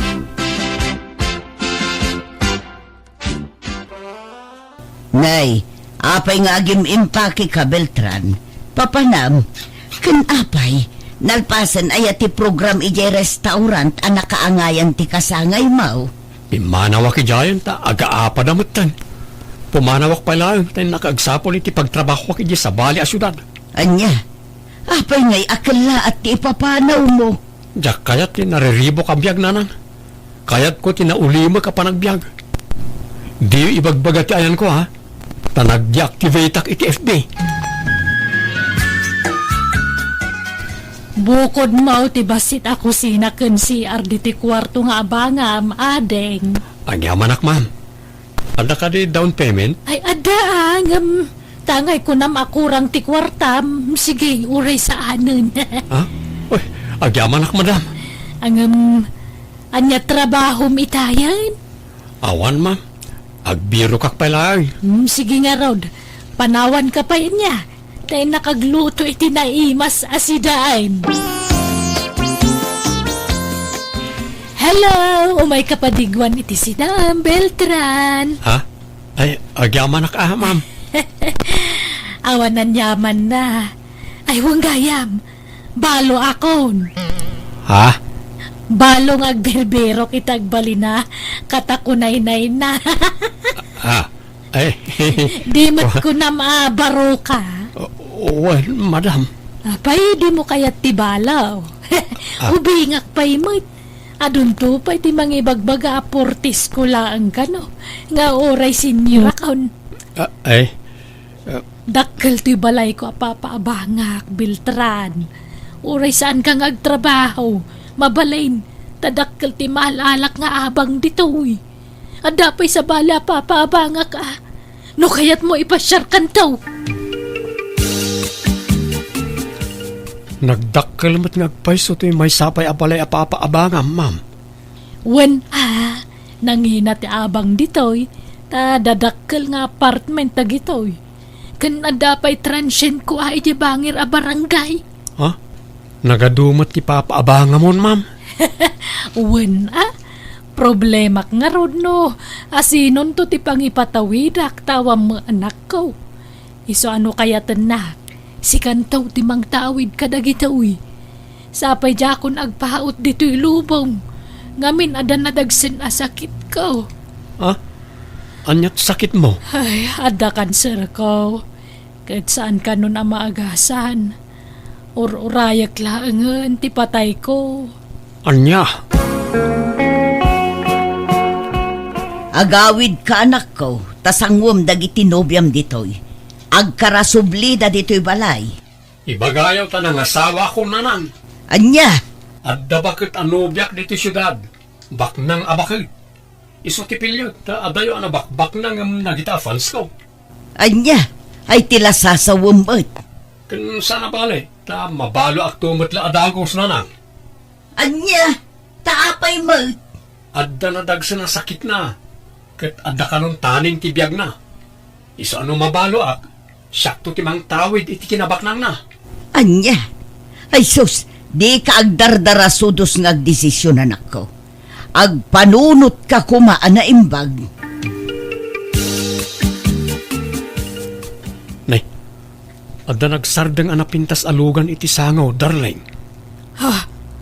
Nay, apay nga agim impake ka, Beltran. Papanam, kan apay, nalpasan ay ati program ijay restaurant ang nakaangayan ti kasangay mau. Imanawak ijayan ta, aga-apa damutan. Pumanawak pa lang, tayo nakaagsapol iti pagtrabaho ki sa bali a syudad. Anya, apay ngay akala at ti ipapanaw mo. Diyak kayat ti nariribo ka biyag nanan. Kayat ko tinaulima ka panagbiag. Di ibagbaga ti ayan ko ha. Tanag-deactivate ak iti FB. Bukod mau ti basit ako sinaken si arditi kwarto nga abangam, adeng. Agyaman ak ma'am. Ada ka di down payment? Ay, adang, tangay ko nam akurang ti kwartam. Sige, uray sa anon. Ha? Uy, agyaman ak madam. Anya trabaho itayan? Awan ma'am. Agbiro kak pala. Sige nga, Rod. Panawan ka pa niya. Tayo nakagluto iti naimas asidaan. Hello! Umay kapadigwan iti sidaan, Beltran. Ha? Ay, agyaman ak ma'am. Awanan yaman na. Ay, huwag gayam. Balo akon. Ha? Balong agberbero kitagbali na. Katakunay-nay na. Ha? Ay, Di mo't ko na maabaro ka. well, madam. Apay, di mo kayat tibalaw. Ubingak pa'y mo't. Adun to pa'y ti mangibagbaga aportis ko lang kano. Nga oray sinyo kaon. Ay, Dakkel ti balay ko apapaabangak, Beltran. Oray saan kang agtrabaho. Mabalain, tadakkel ti malalak nga abang ditoy. Adapay sa bala papaabangak ka. No kayat mo ipasyar kantaw. nagdakkel mo't ngagpaiso ti may sapay apalay apapaabangam, ma'am. Wen nangina ti abang ditoy, ta dadakkel nga apartment ta gitoy. Kan adapay transient ko ay di bangir a barangay. Ha? Nagadumot ti papaabangam ma'am. Wen problema nga rod no. Asinon to ti pangipatawidak tawam mo anak ko. Iso ano kaya tenak? Si kantaw ti mang tawid kadagitoy. Sapay jakon agpahaot dito'y lubong. Ngamin adan nadagsen asakit ko. Ha? Anyat sakit mo? Ay, ada cancer ko. Kahit saan ka nun ang maagasan. Urayak laangan, ti patay ko. Anya? Agawid ka anak ko, tasangwom dagiti nobyam ditoy. Agkarasubli da dito'y balay. Ibagayaw ta ng asawa ko nanan. Anya, Adda bakit anubyak dito syudad? Baknang abakit. Iso tipilyo, ta adayo anabak, baknang nagita fans ko. anya, ay tila sasawumbot. Kan sana bale, ta mabalo ak tumatla adagos nanang. Anya, taapay mo. Adda na dagsa na sakit na. Kat adda kanon taning tibiyag na. Iso ano mabalo ak, sakto timang tawid iti kinabaknang na. Anya, ay sus, di ka agdardara sudos ng agdesisyon anak ko. Agpanunot ka kumaan na imbag. Nay, adda nagsardeng anapintas alugan iti sangaw, darling.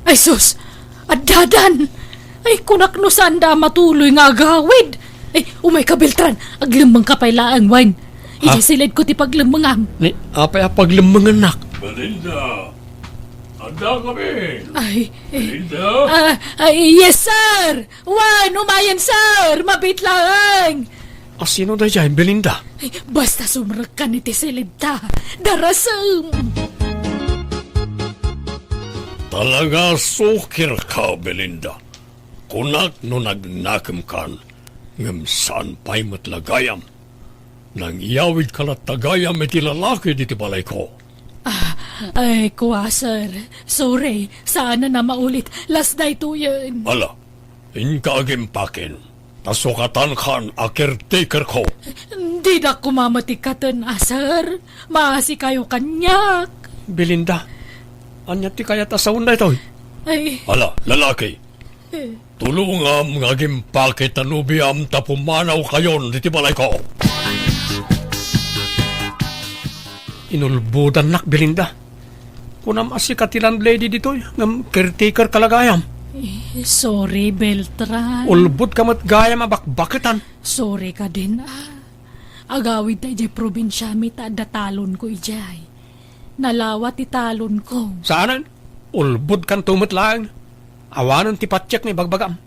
Ay sus, adadan! Ay kunak no saan da matuloy nga agawid. Ay, umay ka Beltran, aglembang ka pa'y laang wine. Ha? Ijasilid ko ti paglembangam. Ni, apay apaglimbangan nak. Belinda! Anda kami! Ay, Belinda! yes sir! Wan, umayan sir! Mabit lang! Sino da dyan, Belinda? Ay, basta sumrag ka ni tisilid ta. Darasam! Talaga sukir ka, Belinda. Kunak no nagnakam kan, ngam saan pa'y matlagayam. Nang iyawid kalat tagayam iti lalaki diti balay ko. Ay, kuwa, sir. Sorry. Sana na maulit. Last day to yun. Ala, inkagimpakin. Tasukatan kan a caretaker ko. Hindi na kumamatikaten, sir. Maasi kayo kanyak. Belinda, anya ti kaya ta sa unday toy? Ay, Ala, lalaki. Tulungam nga gimpakit na nubiam tapumanaw kayon diti balay ko. Inulbudan nak, Belinda. Kunam asikat ti landlady ditoy, ngam caretaker kalagayam. sorry, Beltran. Ulbud kamat gayam abakbakitan. Sorry ka din, Agawid na ijay probinsya mi ta datalon ko ijay. Nalawat italon ko. Saanan? Ulbud kan tumot lang. Awanon ti patsyak ni bagbagam.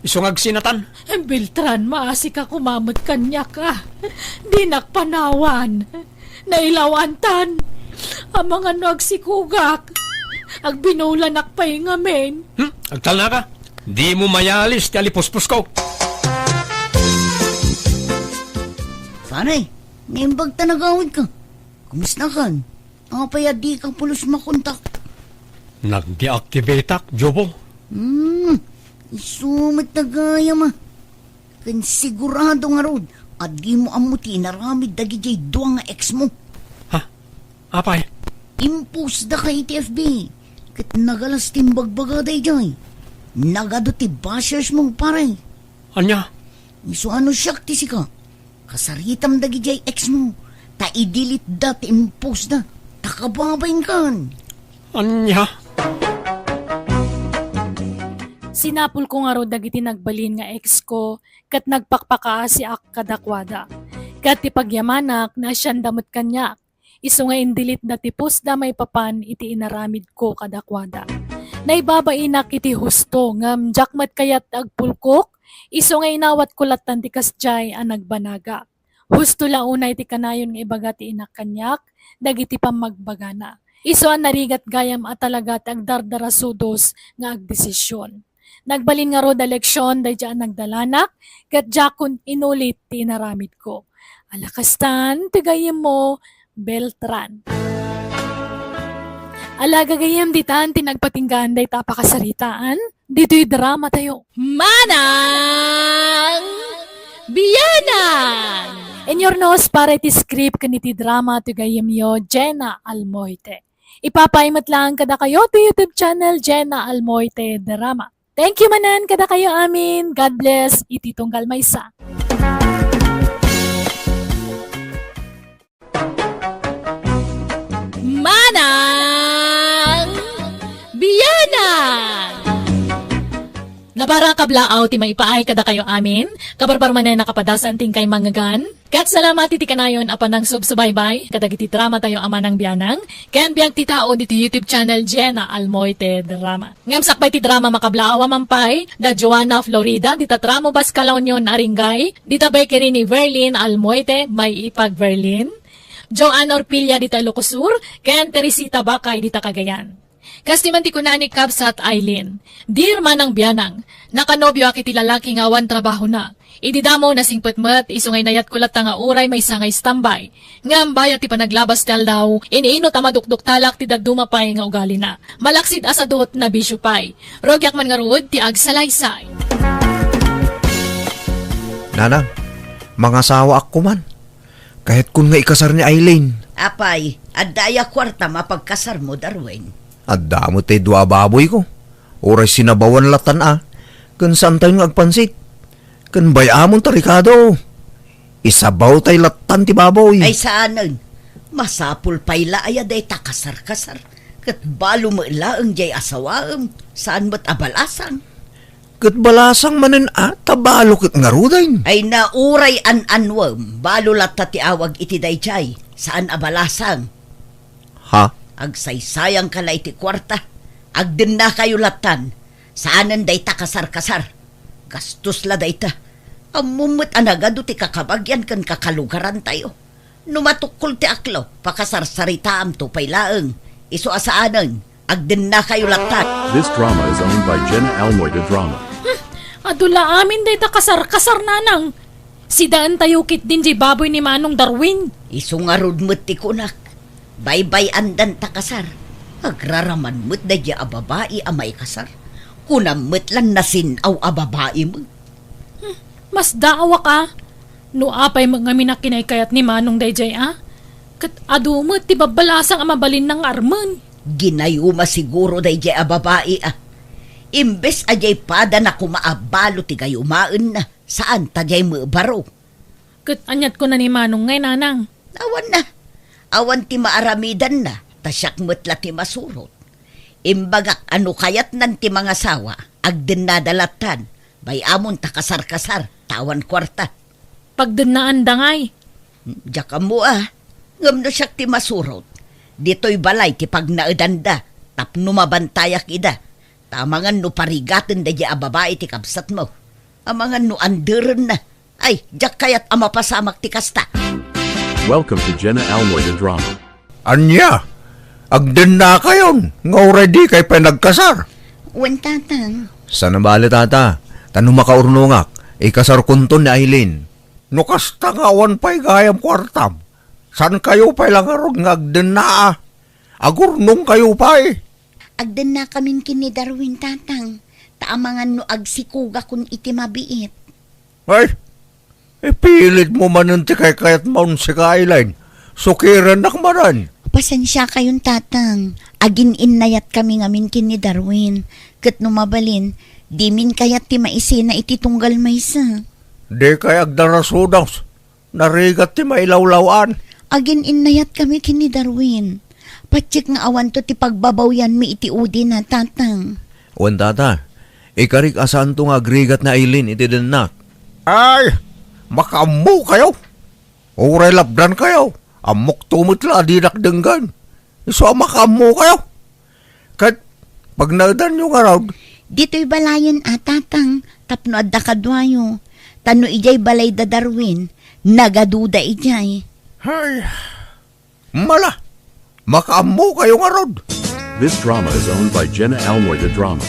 Isungag sinatan. Beltran, maasi ka kumamot kanya ka. Di nakpanawan. Nailawantan. Ang mga nagsikugak. Ag binulan pa'y ngamin. Agtal na ka. Di mo mayalis ti alipuspos ko. Panay, nimbag tanagawid ka. Kumusta kan? Apaya di ka pulos makontak. Nag-deactivateak, Jobo. Isumat na gaya ma. Kan sigurado nga rod, at di mo amuti naramid dagi jay duwa nga ex mo. Ha? Apay? Impus da kay TFB. Kat nagalas timbagbaga day jay. Nagado ti bashers mo pare. Anya? Iso ano siyak ti sika. Kasaritam dagi jay ex mo. Ta idilit da ti impus da. Takababayin kan. Anya? Sinapul ko nga ro dagiti nagbalin nga ex ko kat nagpakpaka si ak kadakwada. Kat ti pagyamanak na siyan damot kanyak. Iso nga indilit na tipos da may papan iti inaramid ko kadakwada. Naibabainak iti husto ngam jakmat kayat agpulkok. Iso nga inawat kulatan ti kasjay ang nagbanaga. Husto la unay ti kanayon nga ibaga ti inak kanyak dagiti pamagbagana. Iso ang narigat gayam at talagat agdardarasudos nga agdesisyon. Nagbalin nga ro da leksyon day dyan nagdalanak, kat jakon inulit ti inaramid ko. Alakastan, tigayem mo, Beltran. Alagagayem ditan, tinagpatinggan day tapakasaritaan, dito'y drama tayo. Manang! Biyanang! In your nose, para iti script kaniti drama tigayem yo, Jenna Almoite. Ipapaimat lang kada kayo to YouTube channel Jenna Almoite Drama. Thank you manan kada kayo amin. God bless. Iti tunggal maysa. Manang! Biyanang! Nabara kablaaw ti maipaay kada kayo amin. Kabarbarmanen nakapadasan ting kay mangagan. Kat salamat iti kanayon apan ng subsubaybay. Kadagiti drama tayo ama ng biyanang. Ken biyag ti tao diti YouTube channel Jenna Almoite Drama. Ngam sakbay ti drama makablaaw amampay. Da Joanna Florida. Dita tramo Bascalaunion Aringay. Dita bakery ni Verlin Almoite. May ipag Verlin. Joanna Orpilla dita Ilocosur. Ken Teresita Bakay dita Cagayan. Kasi man ti kunani Kabsat Eileen. Dear manang biyanang, nakanobyo akiti lalaki nga awan trabaho na. Ididamo na singpetmet, isungay nayat kulat nga uray may sangay standby. Ngam bayat ti panaglabas tal daw, iniinot amadukduk talak ti dagdumapay nga ugali na. Malaksid asadot na bisyo pay. Rogyak man nga ruod ti agsalaysay. Nanang, mga sawa ako man. Kahit kun nga ikasar ni Eileen. Apay, adaya kwarta mapagkasar mo, Darwin. At damo tayo dua baboy ko. Oray sinabawan latan Kan saan tayo nga agpansit. Kan bayamon tarikado. Isabaw tayo latan ti baboy. Ay saanan, masapul pay laaya day takasar-kasar. Kat balo mo ilaang jay asawaam. Saan mo't abalasan? Kat balasang manen tabalo kat nga rudayn. Ay nauray an-anwam. Balo lata ti awag iti day jay. Saan abalasang? Ha? Agsaysayang kalay ti kwarta. Agdin na kayo latan. Saanan day takasar-kasar. Gastos la day ta. Amumot anagado ti kakabagyan kan kakalugaran tayo. Numatukol ti aklo. Pakasarsaritaam to paylaeng. Iso asaanan. Agdin na kayo latan. This drama is owned by Jenna Almoida Drama. Adula amin day ta kasar-kasar nanang. Si daan tayo kit din di baboy ni Manong Darwin. Isungarod mo't ti kunak. Baybay andan takasar. Agraraman mo't na di a babae amay kasar. Kunam mo't lang nasinaw a babae mo. Mas daawa ka. No apay mga minakinay ni Manong Dayjay Kat adu mo ti babalasang amabalin ng arman. Ginayuma siguro day di a babae Imbes ajay pada na kumaabalo ti gayumaan na. Saan tajay mo baro? Kat anyat ko na ni Manong ngay nanang. Awan na. Awan ti maaramidan na. Tasyak mo't ti masurot. Imbagak ano kayat nan ti mga sawa. Agden nadalatan. Bay amon takasar-kasar. Tawan kwarta. Pagdanaan dangay. Diyak mo Ngam no siyak ti masurot. Dito'y balay ti pagnaedanda. Tapno mabantayak ida. Tamangan no parigaten da di a babae ti kabsat mo. Amangan no anderen na. Ay, diyak kayat amapasamak ti kasta. Welcome to Jenna Almoy the Drama. Anya, agden na kayon, nga already kay pinagkasar. Wan tatang, Sana bali tata, tanong makaurnungak, ikasar kunton ni Aileen. No kasta nga awan pa'y gayam kwartam. San kayo pa'y lang arog nga agden na agurnong kayo pa'y. agdan na kaming kini Darwin tatang. Taamangan no agsikuga kun iti mabiit. Ay, pilit mo man ti kay kayat maun si Kailan. Sukiran nakmanan. Pasensya kayong tatang. Agin innayat kami ngamin kini Darwin. Kat numabalin, di min kayat ti maisina iti tunggal maysa. Di kay agdarasudaws. Narigat ti mailawlawan. Agin innayat kami kini Darwin. Patsik nga awan to ti pagbabawyan mi iti udi na tatang. Wan tata, ikarik asan to nga agrigat na Aileen iti denak. Ay, makamu kayo. Uray labdan kayo. Amok tumutla dinak denggan. So makamu kayo. Kat pag nagdan yung araw, Dito'y balayan tatang. Tapno adda kadwayo. Tano ijay balay da Darwin. Nagaduda ijay. ay, mala, makamu kayo nga rod. This drama is owned by Jenna Almoy the Drama.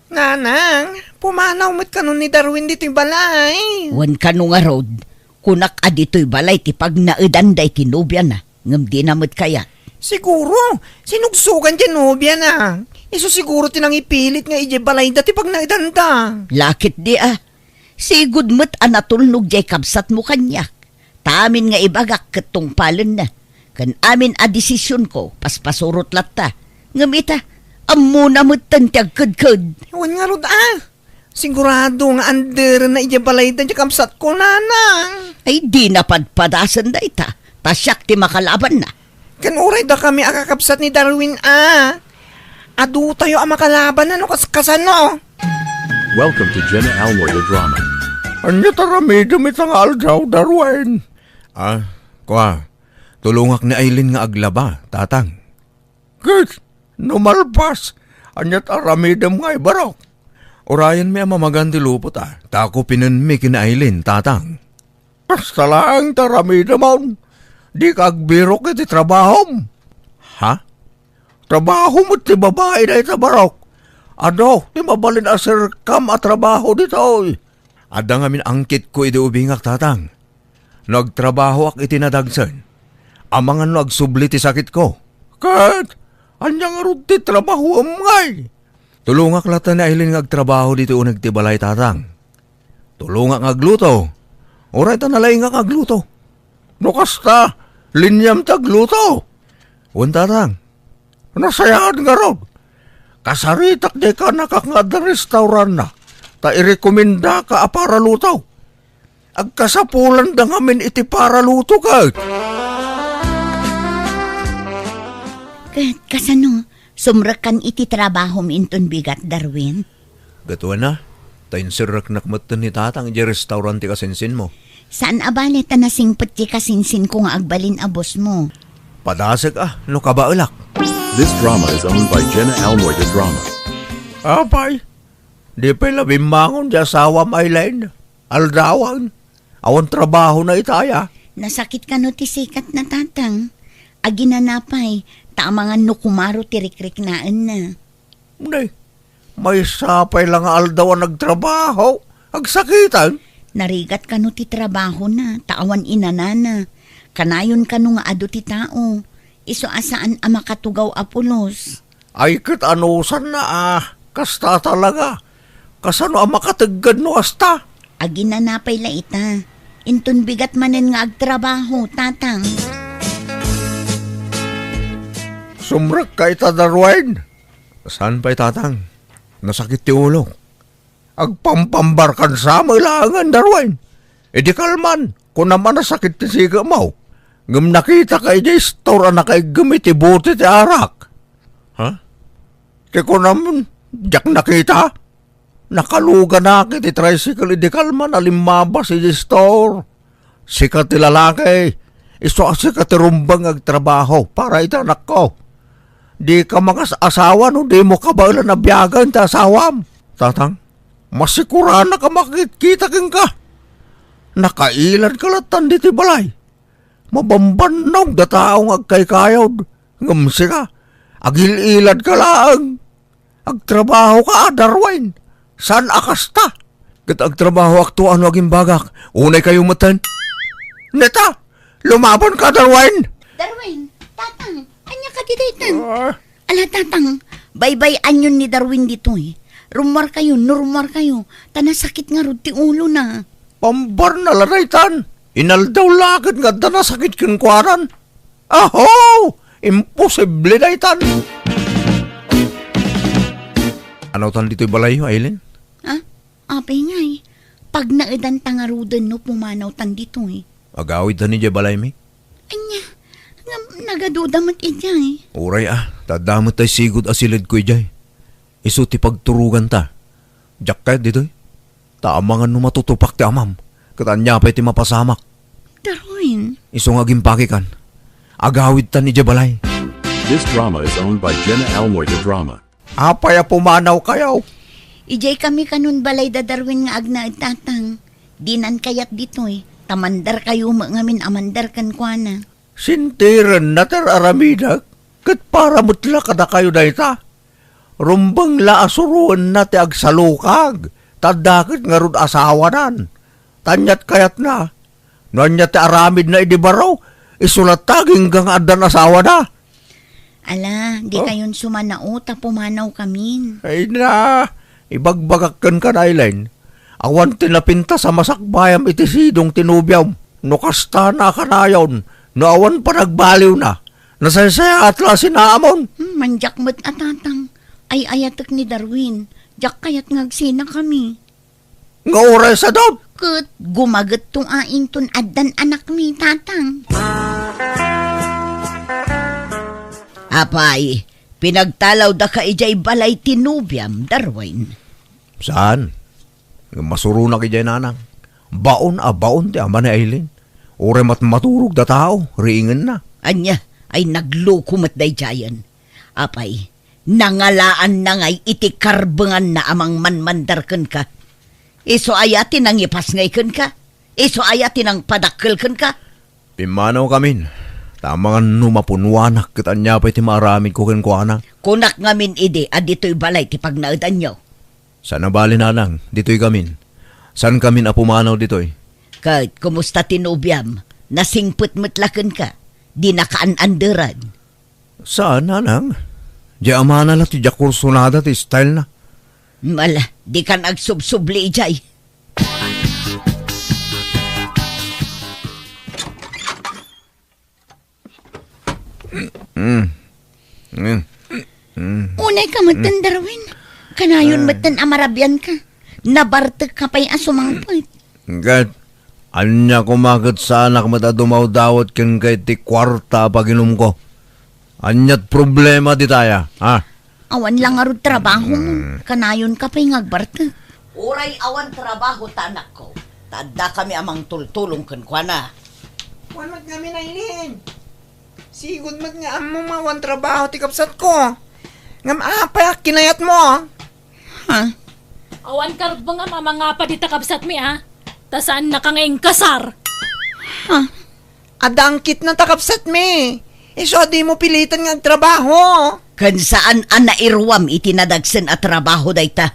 Nanang, pumanaw mo't kanon ni Darwin dito'y balay. Wan ka nung arod. Kunak adito'y balay ti pagnaedan da iti nobya na. Ngam di namot kaya. Siguro, sinugsugan dyan nobya na. Iso siguro tinang ipilit nga ije balay dati pag naidanda. Lakit di Sigud mo't anatulnog jay kabsat mo kanyak. Tamin nga ibagak ketong palen na. Kan amin a desisyon ko, paspasurot latta. Ngamita, ammo na mo't tantiag ked-ked. Iwan nga rod Sigurado nga under na ije balay dati kamsat ko nanang. Ay di napadpadasan da ita. Tasyak ti makalaban na. Kanuray da kami akakapsat ni Darwin Adu tayo ang makalaban na no kasano. Welcome to Jenna Almoy the Drama. Anya tarami damit ang aldaw, Darwin. Kwa, tulungak ni Aileen nga aglaba, tatang. Kit, numalpas. Anya taramidam nga ibarok. Orayan may mamaganti lupot Tako pinanmi kina Aileen, tatang. Basta lang taramidam on. Di kagbirok iti trabahom. Ha? Trabaho mo ti babae na iti barok. Ado, ti mabalin asir kam at trabaho dito. Ada nga min angkit ko iti ubingak tatang. Nagtrabaho ak iti nadagsan. Amangan no agsubli ti sakit ko. Kat, anyang arud ti trabaho amngay. Tulungak lata na Aileen nga agtrabaho dito unag ti balay tatang. Tulungak nga agluto. Oray ta nalay nga agluto. No kasta, linyam tagluto. Un tatang, nasayahan nga rod. Kasaritak di ka nakakangad na restaurant na. Ta irekomenda ka para luto. Agkasapulan da ngamin iti para luto ka. Kat kasano, sumrakan iti trabaho minton bigat Darwin. Gatuan na, tayin sirak nakmatan ni tatang iti restaurant ti kasinsin mo. Saan abali tanasing pati kasinsin ko nga agbalin abos mo? Padasag no kabaulak. This drama is owned by Jenna Almoy the Drama. Apay, di pa labimbangon di asawam Aileen. Aldawan, awan trabaho na itaya. Nasakit ka no ti sikat na tatang. Aginanapay, tamangan no kumaro ti rikrik naan na. Nay, may sapay lang aldawan nagtrabaho. Agsakitan. Narigat ka no ti trabaho na, taawan inanana. Kanayon ka no nga ado ti tao. Iso asaan ang makatugaw apulos. Ay kat anusan na kasta talaga. Kasano ang makatagad no asta? Aginanapay la ita. Intun bigat manen nga agtrabaho, tatang. Sumrak ka ita Darwin. Saan pa tatang? Nasakit ti ulo. Agpampambarkan sa mailangan Darwin. E di kalman, kung naman nasakit ti siga mo. Ngam nakita ka iti store na kay gamit ti buti ti arak. Ha? Ti ko naman, jak nakita. Nakaluga na kiti tricycle iti kalman alimabas iti store. Sikat ti lalaki. Iso sikat ti rumbang agtrabaho para iti anak ko. Di ka mga asawa no, di mo ka ba ilan nabiyagan ti asawam. Tatang, masikura na ka makikita king ka. Nakailan ka latan di ti balay. Mabambanong da taong agkaykayod. Ngamsi ka, agililad ka lang. Agtrabaho ka, Darwin. San akasta? Kat agtrabaho akto ano aging bagak. Unay kayo matan. Neta, lumaban ka, Darwin. Darwin, tatang, anya ka didaytan. Ala, tatang, baybay-an yun ni Darwin dito eh. Rumar kayo, nurumar kayo. Tanasakit nga rod ti ulo na. Pambar na lanaytan. Inaldaw lakad nga na sakit kinkwaran. Aho! Imposible na itan. Ano tan dito'y balayo, Aileen? Ha? Apay nga eh. Pag naidan tangarudan no, pumanaw tan dito eh. Agawid na niya balay mi? Anya, nagaduda mat idya eh. Uray tadamot tayo sigod asilid ko ijay. Isu ti pagturugan ta. Jak kahit dito'y. Taamangan no matutupak ti amam. Katanya pa iti mapasamak. Darwin. Isu nga gimpakikan. Agawid ta ni Jabalay. This drama is owned by Jenna Almoy the Drama. Apaya pumanaw kayaw. Ijay kami kanun balay da Darwin nga agna tatang. Dinan kayat dito eh. Tamandar kayo ngamin amandar kan kuana. Sintiran na aramida. Kat para mutla kada kayo na ita. Rumbang la asuruan na ti agsalukag. Tadakit nga rod asawanan. Tanyat kayat na. Nanyat ti aramid na idibaraw. Isulat taging gang adan asawa na. Ala, di kayon sumanao ta pumanaw kamin. Ay na, ibagbagakan ka na Aileen. Awan tinapinta sa masakbayam iti sidong tinubyam. No kasta na kanayon. No awan pa nagbaliw na. Nasaysaya atla sinaamon. Manjak mo't atatang. Ay ayatek ni Darwin. Jak kayat ngagsina kami. Nga oras sa daw. Kat gumagat tong aing tun addan anak ni tatang. Apay, pinagtalaw da ka ijay balay tinubyam, Darwin. Saan? Masuro na kay nanang. Baon ti ama ni Aileen. Ore maturog da tao. Riingan na. Anya, ay nagloko mat day jayan. Apay, nangalaan na ngay iti karbengan na amang manmandarken ka. Iso ayatin ang ipasngayken ka. Iso ayatin ang padakkelken ka. Pimanaw kamin. Tamangan numapunwanak kitanya pa iti maramid ko kenkwana. Kunak ngamin ide, adito'y balay ti pagnaudan nyo. Sana bali nanang, dito'y kamin. San kamin apumanaw dito'y? Kahit kumusta tinubyam, nasingput mutlaken ka. Di nakaananderan. Saan nanang? Di amana la ti jakursunada ti style na. Mala, di kan agsubsubli ijay. Unay ka matan Darwin. Kanayon matan amarabyan ka. Nabartek ka pa'y asumangpot. Gat, anya kumagat sa anak matadumaw dawat ken kay ti kwarta paginom ko. Anyat problema di taya, ha? Awan lang arod trabaho mo. Kanayon ka pa'y ngagbartek. Uray awan trabaho tanak ko. Tadda kami amang tultulong kan kuana. Wanag namin Aileen. Sigod mat nga among mawan trabaho ti kapsat ko. Ngam apay kinayat mo. Ha? Awan karbang ang mga pa di takabsat mi Ta saan na ka ngayong kasar? Adangkit na takapsat me. Iso di mo pilitan nga trabaho. Kan saan an nairwam itinadagsen at trabaho dayta.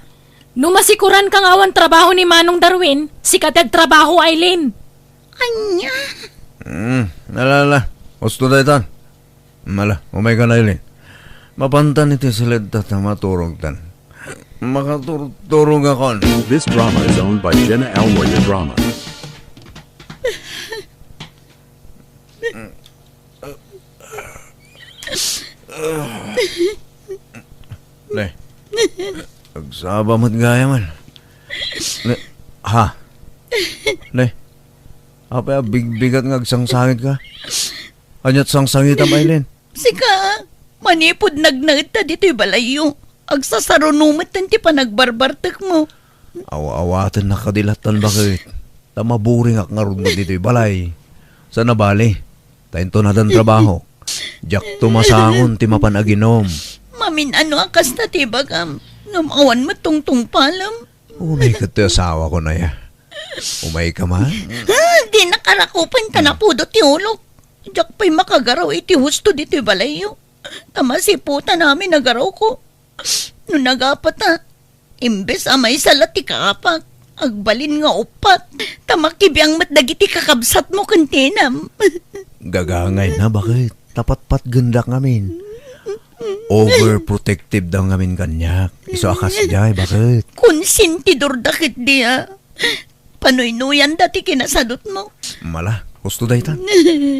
Numasikuran kang awan trabaho ni Manong Darwin, sikat trabaho Aileen. Anya? Nalala. Gusto tayo tan. Mala, umay ka na Aileen. Mapantan iti silid na maturog tan. Makaturog ako. This drama is owned by Jenna Elmoy the Drama. Le. Nagsaba mo't gaya man. Le. Ha? Le. Apa bigbigat nga agsangsangit ka? Anyat sangsangit am Aileen. Sika, manipod nagnagta dito'y balayo. Agsasarunumat ti pa nagbarbartak mo. Awa-awatan na kadilatan bakit? Tamaburing ak nga rin mo dito'y balay. Sa nabali. Tayo na dan trabaho. Diyak tumasangon ti mapanaginom. Mamin ano akas na ti bagam. Namawan mo tungtung palam. Umay ka ti asawa ko na ya. Umay ka man? Di nakarakupan ka na pudo ti ulok. Diyak pa'y makagaraw iti husto dito'y balayo. Tamasiputan namin nagaraw ko. Nung nagapat na, imbes amay salat ti kapak. Agbalin nga upat. Tamakibiyang matdagiti kakabsat mo kantinam. Gagangay na bakit? Tapat-pat ganda ngamin. Overprotective daw ngamin kanyak. Iso akas jay, bakit? Konsentidor dakit diya. Panoy-nuyan dati kinasadot mo. Mala, gusto dahi tan.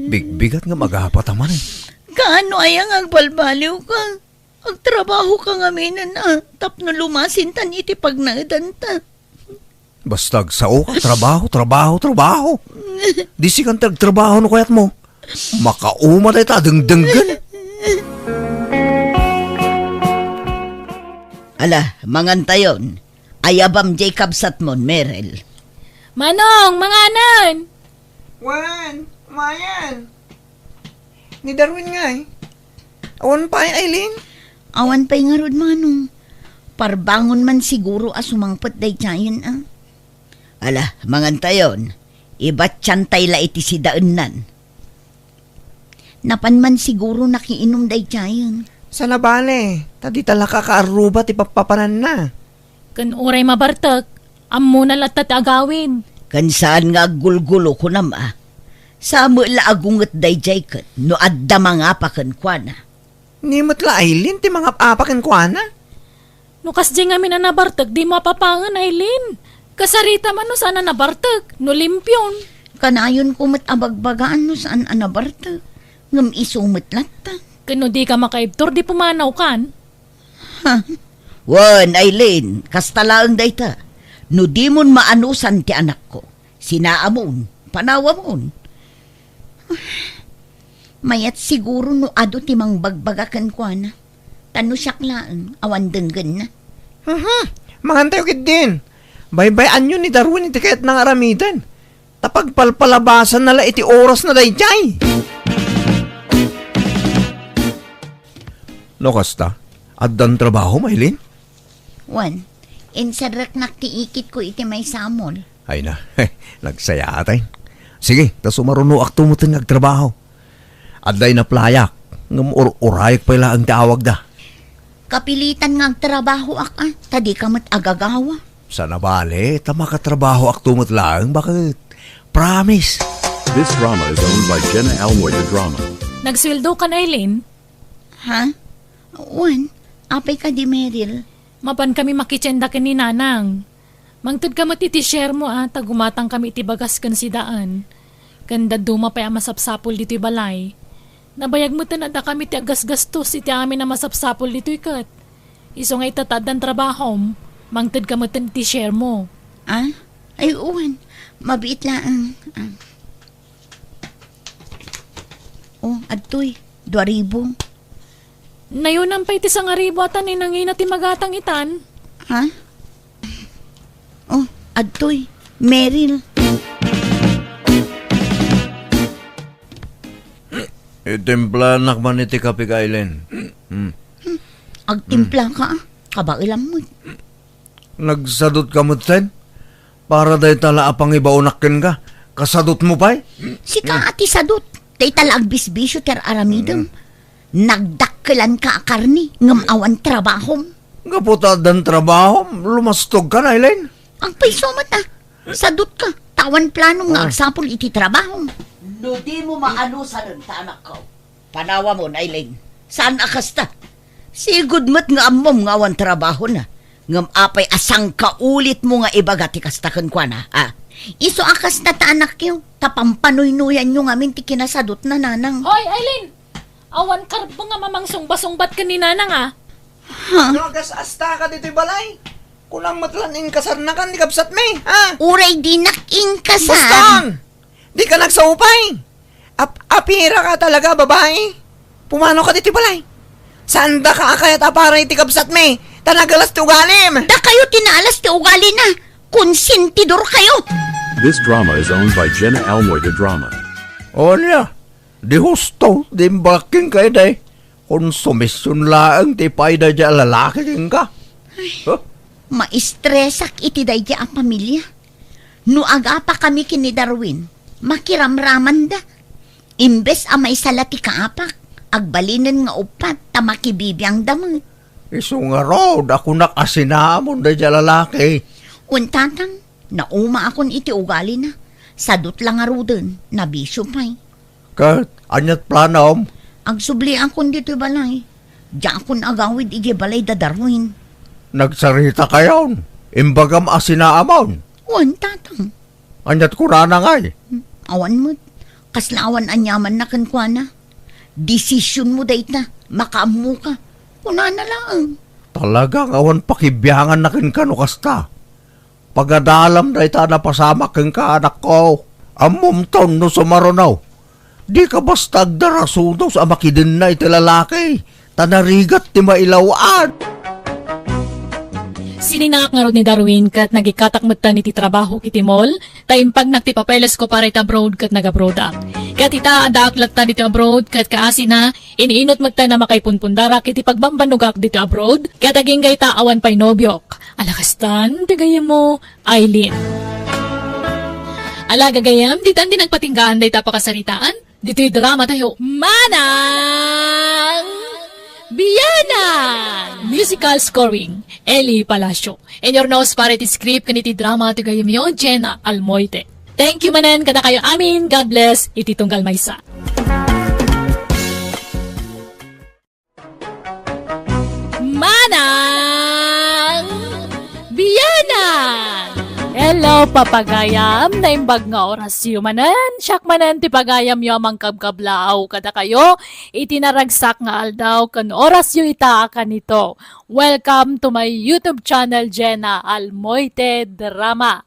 Bigbigat nga magapat naman eh. Kaano ayang agbalbaliw ka? Agtrabaho ka nga minan na. Tapno lumasin tan iti pagnaadan ta. Basta sao ka, trabaho. Di si kang trabaho no kayat mo. Makauma tayo ta, dengdenggan. Ala, mangantayon. Ayabam Jacob Satmon, Merel. Manong, manganan! Wan, mayan. Ni Darwin nga eh. Awan pa ay Aileen. Awan pa'y nga rod manong. Parbangon man siguro asumangpot day tiyayon ah. Ala, mangantayon. Iba't tiyantay la iti si daanan. Napan man siguro nakiinom day tiyayon. Sa nabale, tadi talaka kaaruba ti papapanan na. Kan uray mabartak, ammo na latat agawin. Kan saan nga gulgulo ko nama. Sa mo la agunget day jayket, no adda mga pakan kwa na. Nimot la Aileen, ti mga apakin kwa na. Nukas di nga nabartak, di mapapangan Aileen. Kasarita man no sana nabartak, no limpyon. Kanayon kumat abagbagaan no saan anabarta. Ngam isumit latta. Kano di ka makaibtor, di pumanaw kan. Wan, Aileen, kastalaang dayta. No di mon maanusan ti anak ko. Sinaamon, panawamon. Mayat siguro no ado timang bagbagakan kwa na. Tano siyaklaan, awan denggan na. Mangantayo kit din. Baybayan nyo ni Darwin iti kayat ng aramidan. Tapagpalpalabasan nala iti oras na dayjay. No kasta? Addan trabaho, Maylin? Wan, insadrak naktiikit ko iti may samol. Ay na, nagsaya atay. Sige, tas umaruno ak tumutin nagtrabaho. Adday na playak, ngam urayak pa ang tawag da. Kapilitan nga trabaho ak tadi kamat agagawa. Sa nabali, tama ka trabaho ak tumut lang, bakit? Promise. This drama is owned by Jenna Elmoy the Drama. Nagsweldo ka na Aileen, Ha? Wan, apay ka di Meryl. mapan kami makitsenda ka ni Nanang. Mangtod ka matiti-share mo tagumatang kami iti bagas kan si daan. Kanda duma pa ang masapsapol dito'y balay. Nabayag mo tanada kami ti agas-gastos iti amin na masapsapol dito'y kat. Iso nga itatadang trabaho, mangtod ka matiti-share mo. Ah? Ay, uwan. Mabiit lang. Oh, adtoy. 2,000. Nayunan pa iti sang aribatan ni nangina ti magatang itan. Ha? Oh, adtoy. Meryl. Itimpla nakman iti Kapig Island. Agtimpla ka. Kabailam mo. Nagsadot ka mo, Ted? Para dahi tala apang ibaunakin ka. Kasadot mo pa Si ka ati sadot. Tay talag bisbisyo ter aramidam. Nagdakkelan ka akarni. Ngam awan trabahom. Kaputad ng trabaho, lumastog ka na, Aileen. Ang paiso mata. Sadot ka. Tawan plano nga agsapol iti trabaho. No di mo maano sa anak ko. Panawa mo, Nailing. Saan akasta? Sigud mat nga amom nga wan trabaho na. Ngam apay asang kaulit mo nga ibagati kastakan kwa na. Iso akas na ta anak yo. Tapampanoy-nuyan nyo nga minti kinasadot na nanang. Hoy, Aileen! Awan karbo nga mamang sungba-sungbat ka ni nanang Nagas asta ka dito'y balay. Kulang matlaning kasarnakan ni kapsat me, ha? Uray di naking kasal. Bastang! Di ka nagsaupay. Apira ka talaga, babae. Pumano ka dito'y balay. Saan da ka akayat aparay ti kapsat me? Tanagalas ti ugalim. Da kayo tinalas ti ugali na. Konsentidor kayo. This drama is owned by Jenna Almoy the Drama. O niya, di husto, di baking kayo day. Konsumisyon laang ti payda dya lalaki king ka. Huh? Maistresak iti dayja ang pamilya. No aga pa kami kini Darwin, makiramraman da. Imbes a may salati kaapak, agbalinin nga upat, tamakibibiyang damang. Iso nga rod, ako nakasinamon da dya lalaki. Untatang, nauma akon iti ugali na. Sadot lang nga rudin, nabisyo pa'y. Kat, anyat planom, Agsubli akon dito balay. Diyan akon agawid igi balay da Darwin. nagsarita kayon. Imbagam asinaamon. Untatang, Anyat ko na ngay. awan mo. Kaslawan anyaman na kankwana. Desisyon mo dayt na, makaamu ka. Kuna na lang. Talagang awan pakibiyangan na kin kano kasta. Pagadalam na ita na pasama kin ka anak ko. Amom taon no sumaronaw. Di ka basta agdarasudaw sa makidin na iti lalaki. Tanarigat ti mailawaan. Sininak nga ron ni Darwin kat nagikatakmat ta niti trabaho kiti mall, taimpag nagtipapeles ko para ita abroad kat nag-abroad Kat ita adaklat ta dito abroad kat kaasi na, iniinot magta na makaipunpundara kiti pagbambanugak dito abroad, kat aging gay ta awan pa'y nobyok. Alakastan, tigayam mo, Aileen. Ala gagayam, ditan din nagpatinggaan day ta pakasaritaan, dito'y drama tayo, Manang Biyana! Musical scoring, Eli Palacio. And your nose para iti script kaniti drama tigayam yo, Jenna Almoite. Thank you manan kada kayo amin. God bless. Iti tunggal maysa. Manang Biyana! Hello, papagayam. Naimbag nga orasyo manan. Siyak manan ti pagayam yo mang kabkablaw kada kayo. Itinaragsak nga aldaw kan orasyo ita kanito. Welcome to my YouTube channel, Jenna Almoite Drama.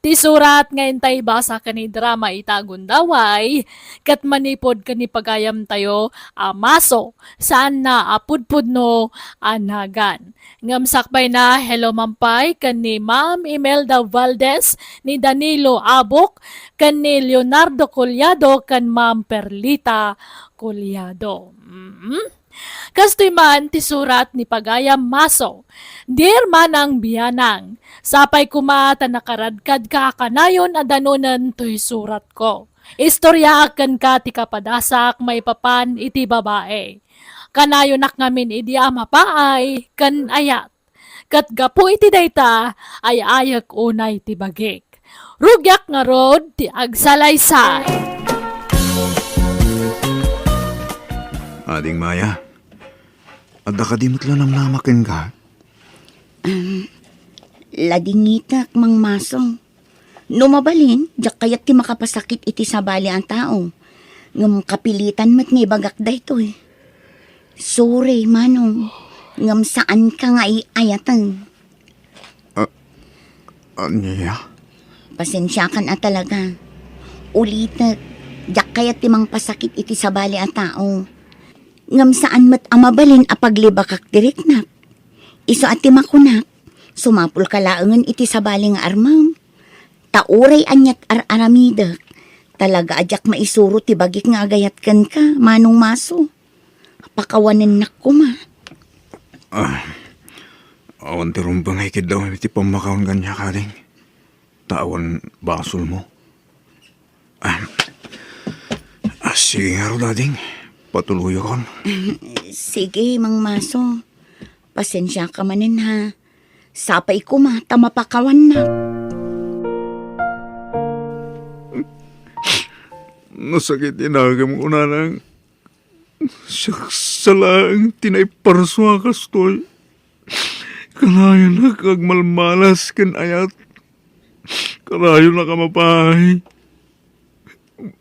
Ti surat nga intay basa ka ni drama itagundaway, kat manipod ka ni pagayam tayo, amaso, saan na apudpud no anagan. Ngamsakbay na hello mampay kan ni Ma'am Imelda Valdez, ni Danilo Abok, kan ni Leonardo Collado, kan Ma'am Perlita Collado. Kastoy man ti surat ni Pagayam Maso. Dear Manang Biyanang, sapay kumata nakaradkad ka kanayon adanunan to'y surat ko. Istorya akan ka ti kapadasak may papan iti babae. Kanayon nak ngamin idi amapaay kan ayat. Kat gapu iti dayta ay ayak unay ti bagik. Rugyak nga rod ti agsalaysay. Ading Maya, adda ka di matla ng namakin ka. Ladingitak mang masong. Numabalin, diyak kayat ti makapasakit iti sabali ang tao. Ngam kapilitan mat nga ibagak da ito eh. Sorry, manong. Ngam saan ka nga iayatan. Anya? Pasensya kan talaga. Ulitak, diyak kayat ti mang pasakit iti sabali ang tao. Ngam saan mat amabalin apaglibakak diriknak. Iso at ti makunak, sumapul kalaangan iti sabali nga armam. Tauray anyat aramidak. Talaga adyak maisuro ti bagik nga agayat kan ka, manong maso. Pakawanin nak ko ma. Awan ti rumbang hikid daw iti pamakaon kanya kaling. Tawan basol mo. Sige nga ro, dading. Patuloy akon. Sige, mang maso. Pasensya ka manin ha. Sapay ko ma, tamapakawan na. Nasakit inagam ko na lang. Salaang tinaiparswa kastoy. Kalayo na kagmalmalas kan ayat. Kalayo na kamapahay.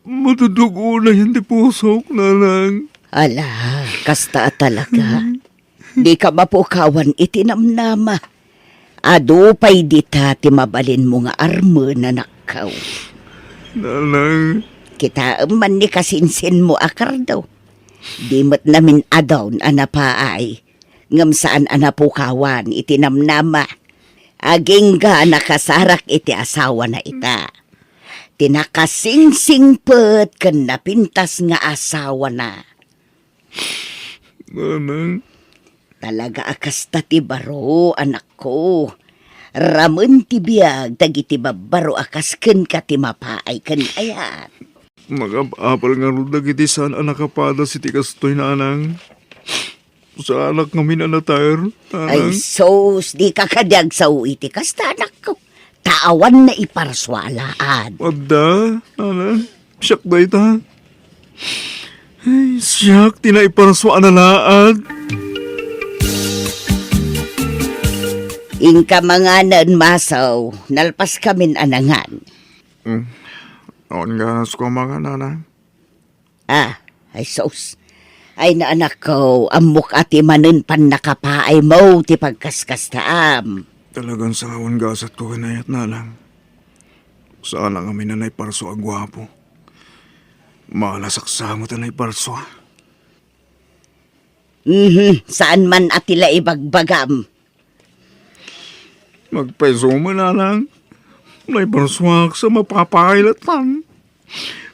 Matudugo na yung tipusok na lang. Ala, kasta talaga. Di ka mapukawan itinamnama. Adupay dita ti mabalin mo nga armo na nakaw. Nalang, Kita man ni kasinsin mo akar daw. Di mo't namin adawn anapaay. Ngam saan anapukawan itinamnama. Aging ga nakasarak iti asawa na ita. Tinakasingsingpet kan napintas nga asawa na. nalang, Talaga akas ta ti baro, anak ko. Ramon ti biyag, dagiti babaro akas ken ka ti mapaay ken ayat. magapapal nga rudag iti saan anakapada si tikastoy na anang. Sa anak ngamin anatayar, Ay anang. sos, di ka kadyag sa uiti kasta anak ko. Taawan na iparswalaan. Adda, anang, siyak da ita. Ay, siyak, tinaiparswa analaad. Ingka mga nan masaw, nalpas kamin anangan. Noon nga ko mga nanang. Ay sos. Ay na anak ko, amok ati manen pan nakapaay mo ti pagkaskastaam. Talagang sangawan gasat ko kanayat na lang. Sana kami na naiparso agwapo. Malasaksa mo ta naiparso. Saan man atila ibagbagam. Magpaiso mo na lang. Naiparso sa mapapakilatan.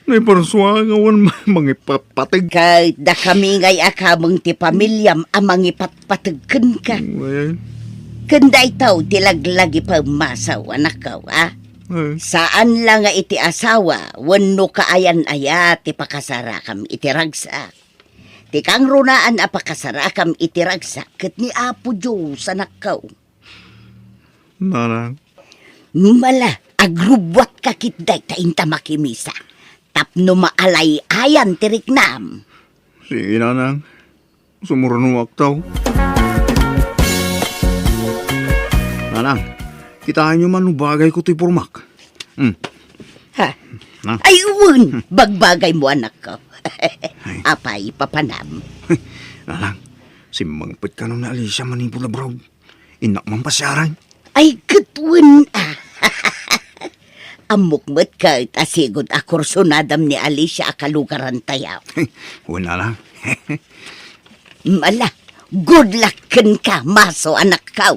Naiparso nga wan mangipapatig. Kahit da kami ngay akamong ti pamilyam amang ipatpatagkan ka. Ay, Kanda itaw tilaglagi pa masaw anak ko, ay, Saan lang nga iti asawa, wano kaayan-aya ti pakasarakam iti ragsa. Ti kang runaan a pakasarakam iti ragsa, ket ni Apo Diyos anak ko. nanang. Mala, agrubwat kakitday ta inta makimisa. Tapno maalay ayan tiriknam. Sige nanang. Sumurunong aktaw. Nanang, kitaan nyo man bagay ko to'y pormak. Ha? Na? Ay, uwan! Bagbagay mo anak ko. Apay, papanam. Nanang, simbangpit ka nung na Alicia manipula bro. Inak man pasyaran. Ay, katwan Amukmat ka at asigod akursunadam ni Alicia akalugaran tayaw. Wala lang. Mala, good luck ken ka, maso anak ka.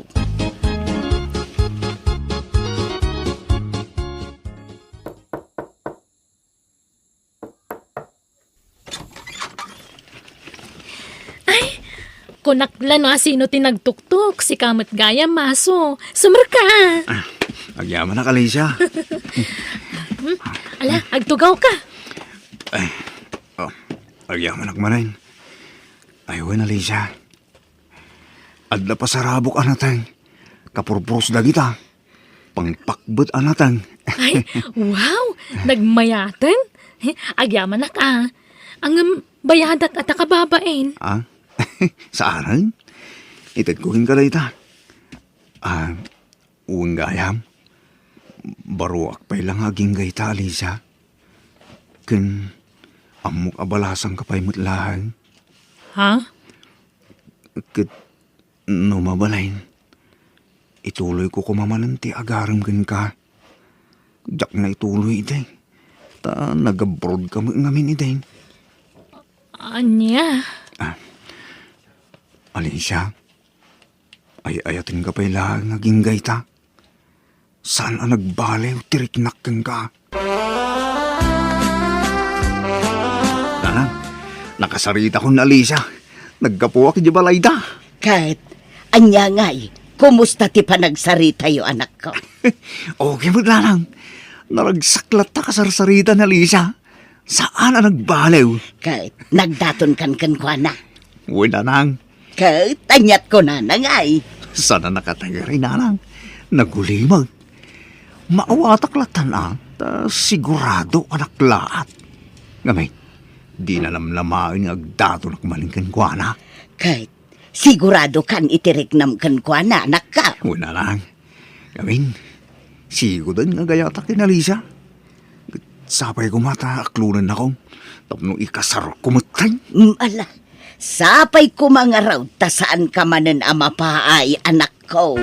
Kunakla no sino tinagtuktok, si Kamot Gaya Maso. Sumar ka! Agyaman na Alicia. Ala, agtugaw ka. Agyaman akmanayin. Aywan Alicia. Adla pa sa rabok anatang. Kapurpuros da kita. Pangpakbet anatang. Ay, wow! Nagmayatan? Agyaman na ka. Ang bayadak at akababain. Ah? Saan? Itagkuhin ka na ita. Uwang gayam. Baruak pa'y lang aging gayta, Alicia. Kun amok abalasang kapay mutlahan. Ha? Kat numabalain. Ituloy ko kumamananti agaram kan ka. Jak na ituloy itay. Ta nag-abroad ka ngamin itay. Anya? Alicia, ay-ayatin ka pa'y lang naging gayta. Saan ang nagbalew, tiriknak kang ka? Nanang, nakasarita ko na Alicia. Nagkapuwak di balay da. Kahit, anya ngay, kumusta ti panagsarita yo anak ko? Okay mo nanang. Naragsaklat ta kasarsarita na Alicia. Saan ang nagbalew? Kahit, nagdaton kan kwa na. Uy nanang, Tanyat ko na nangay. Sana nakatagari nanang. Nagulimag. Maawatak latan ta sigurado anak laat. Ngamay, di na namlamain nga agdato na kumalingkan ko na. Kahit sigurado kan itirik kan ko na anak ka. Wala lang. Ngamin, sigo din nga gayata kinalisa. Sapay ko mata aklunan akong tapno ikasar kumatay. Ala, sapay ko mga raw ta saan ka manan ama paay anak ko.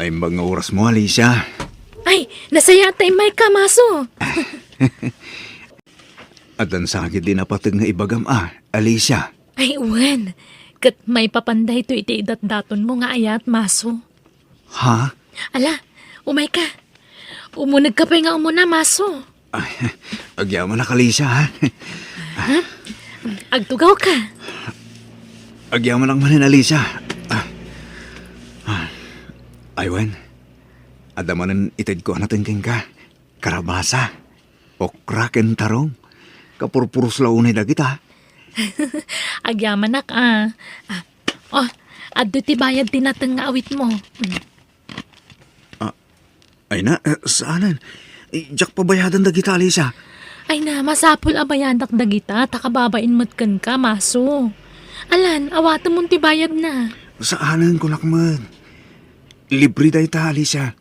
Ay mga oras mo, Alicia. Ay, nasaya tayo may kamaso. At ang sakit din napatag nga ibagam Alicia. Ay, uwan. Kat may papanday to iti idat-daton mo nga ayat maso. Ha? Ala, umay ka. Umunag ka pa nga umuna maso. Ay, agyaman na Alicia, ha? Agtugaw ka. Agyaman lang manin, Alicia. Aywan, adamanan itid ko natin ka. Karabasa, okra ken tarong. Kapurpuros launay dagit, ha? Agyaman nak Oh, adto ti bayad tinateng nga awit mo. Ay na, saanan? Diyak pabayadan dagit, Alicia. Ay na, masapul abayadak dagita, takababain matkan ka, maso. Alan, awatan mo ti bayad na. Saanan ko nakman? Libre day ta, Alicia.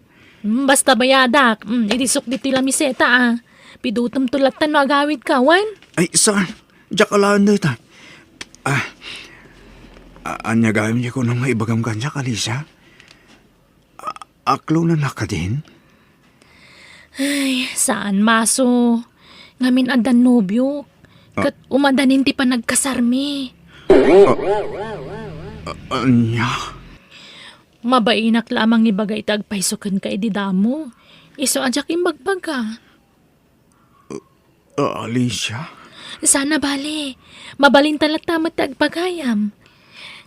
Basta bayadak, idisok dito lamiseta Pidutam tulatan no agawid ka, wan? Ay, saan? Diyak alaan day ta. Anya gawin niya ko nang maibagam ka niya, Alicia. Aklaw na naka din? Ay, saan maso? Ngamin adan nobyo. Kat umadanin ti pa nagkasarmi. Anya? Mabainak lamang ni bagay tagpaisokan ka ididamo. Iso adyak imbagpag ka. Alicia? Sana bali. Mabalin talat tamat tagpagayam.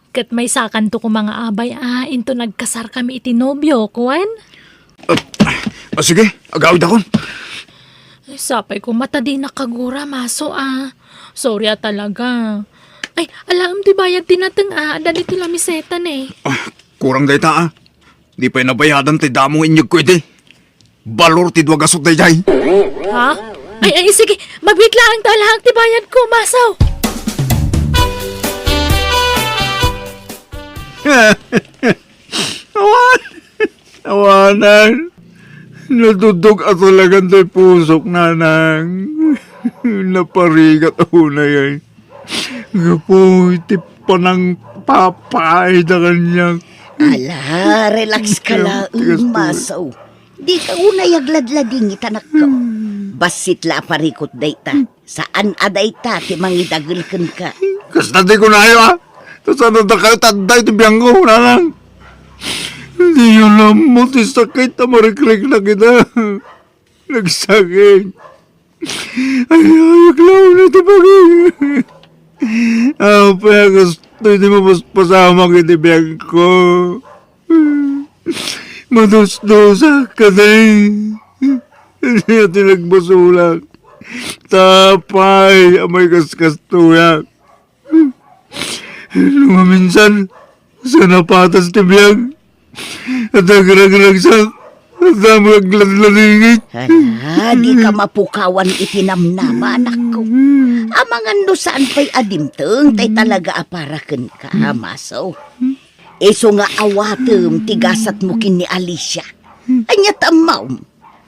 Kat may sakan to ko mga abay into nagkasar kami iti nobyo, kuwan? Sige, agawid akon. Sapay ko mata di nakagura, maso Sorry talaga. Ay, alam ti bayad tinateng dali ti lamisetan eh. Kurang day ta, Di pa'y nabayadan ti damong inyog ko iti. Balor ti duwagasok day jay. Ha? Ay, sige. Magbit lang ang talahang ti bayad ko, masaw. Awanan. Natutog at talagang tayo pusok, nanang. Naparigat ako na yan. Gapo, iti pa ng papay na kanyang. Ala, relax ka lang, masaw. Di ka unay agladlading itanak ko. Basit la parikot dayta. Saan adayta ti mangidagilkan ka. Kasta di ko na ayo, ha? Saan na kayo taday ti biyang ko, nanang. Hindi yun lang mo, ti sakit na marikrik na kita. Nagsakit. Ay, ayaglaw na ito bagay. Apa, gusto hindi mo pasama kita biyang ko. Madus-dusa ka na Hindi natin nagbasulang. Tapay, amay kaskas tuyak. Lumaminsan, sa napatas ti biyang. At nagraglag sa nagladladingit. Ala, di ka mapukawan itinamnama, anak ko. Amangan no saan pa'y adimteng, tay talaga aparaken ka, masaw. Eso nga awatem, tigasat mo kin ni Alicia. Anya tamaw,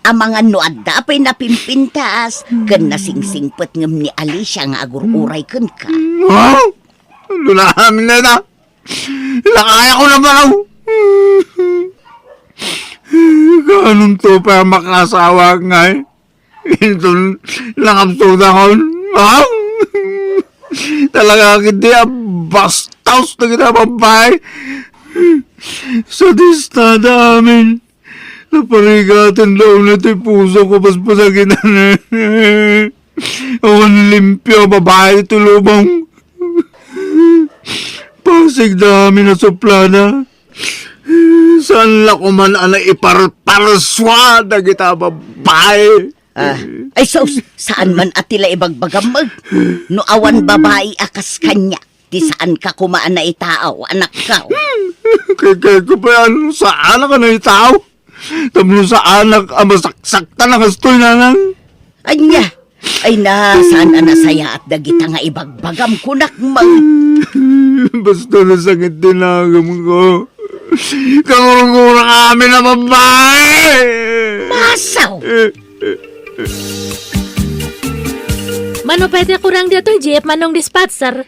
amangan no adda pa'y napimpintas, kan nasingsingpet ngem ni Alicia nga agururay ken ka. Ha? Lulahamin na na. Lakaya ko na ba? Ganun to pa makasawa nga eh. Ito langapsuda ko. Ha? Talaga hindi bastaus na kita babae. Sa distada amin, naparigatan daw na ito puso ko paspasakin na awan limpyo babae tulubong. Pasig dami na suplana. Saan la ko man ana iparparswa na kita babae. Ay sus, saan man atila ibagbagam mag? No awan babae akas kanya, ti saan ka kumaan na itaaw, anak ka. Kaya ko pa yan, saan ka na itaw? Tamno saan ang masaksak na kastoy nanang? Anya, ay na, saan na saya at dagita nga ibagbagam kunak mag. Basta nasakit din agam ko. Kangurang-urang kami na babae! Masaw! Mano pwede kurang dito, Jeep, manong dispatcher.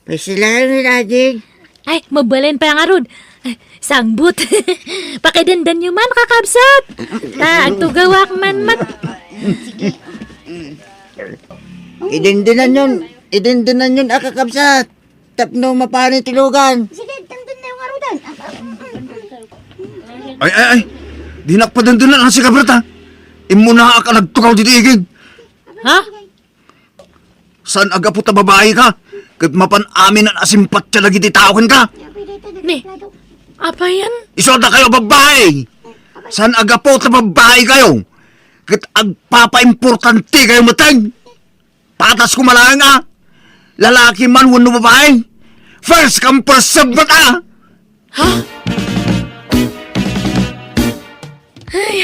Pwede lang ni Daddy. Ay, mabalin pa nga rod. Ay, sangbut. Pakidandan nyo man, kakabsat. Agtugawak man mat. Idindinan yun akakabsat. Tapno mapani tilugan. Sige, tandun na yung arudan. Ay! Di nakpadandunan ang si Kabrata. Imuna ka nagtukaw dito igig. Ha? Saan aga po ta babae ka? Kat mapan amin ang asimpat siya lagi titawakan ka. Ni, apa yan? Isoda kayo babae. Saan aga po ta babae kayo? Kat agpapa-importante kayo matag. Patas ko malang nga. Lalaki man wano babae. First come first serve ta.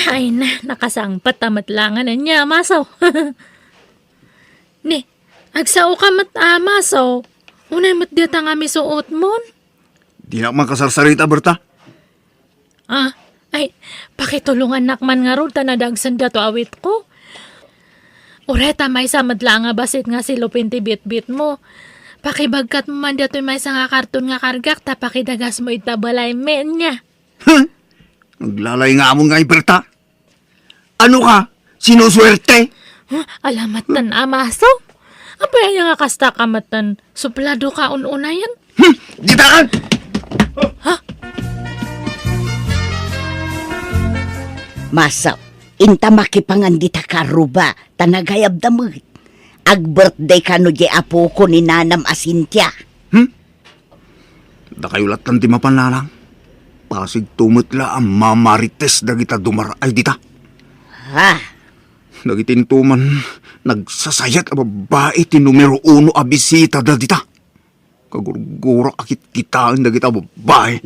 Ay na, nakasangpat tamatlangan na niya, masaw. Ni, agsao ka masaw. Unay mat dita nga mi suot mon. Di na man kasarsarita, Berta. Ay, pakitulungan nakman nga ron, tanadagsan dato awit ko. Ureta, may samad lang nga basit nga si Lupin ti bit-bit mo. Pakibagkat mo man dato may nga karton nga kargak, tapakidagas mo itabalay men niya. Naglalay nga mo nga, Berta. Ano ka? Sinuswerte? Alamat tan amaso. Apa yan nga kasta kamatan, suplado ka ununa yan? Ditakan! Masaw, inta makipangandita ka ruba, tanagayab damit. Ag-birthday ka no di apo ko ni Nanam Asintya. Da kayo latan di mapanlalang. Pasig tumitla ang mamarites dagita dumaray dita. Ha? Nagitintuman, nagsasayat ang babae ti numero 1 a bisita da dita. Kagurgura akit kitaan dagita babae.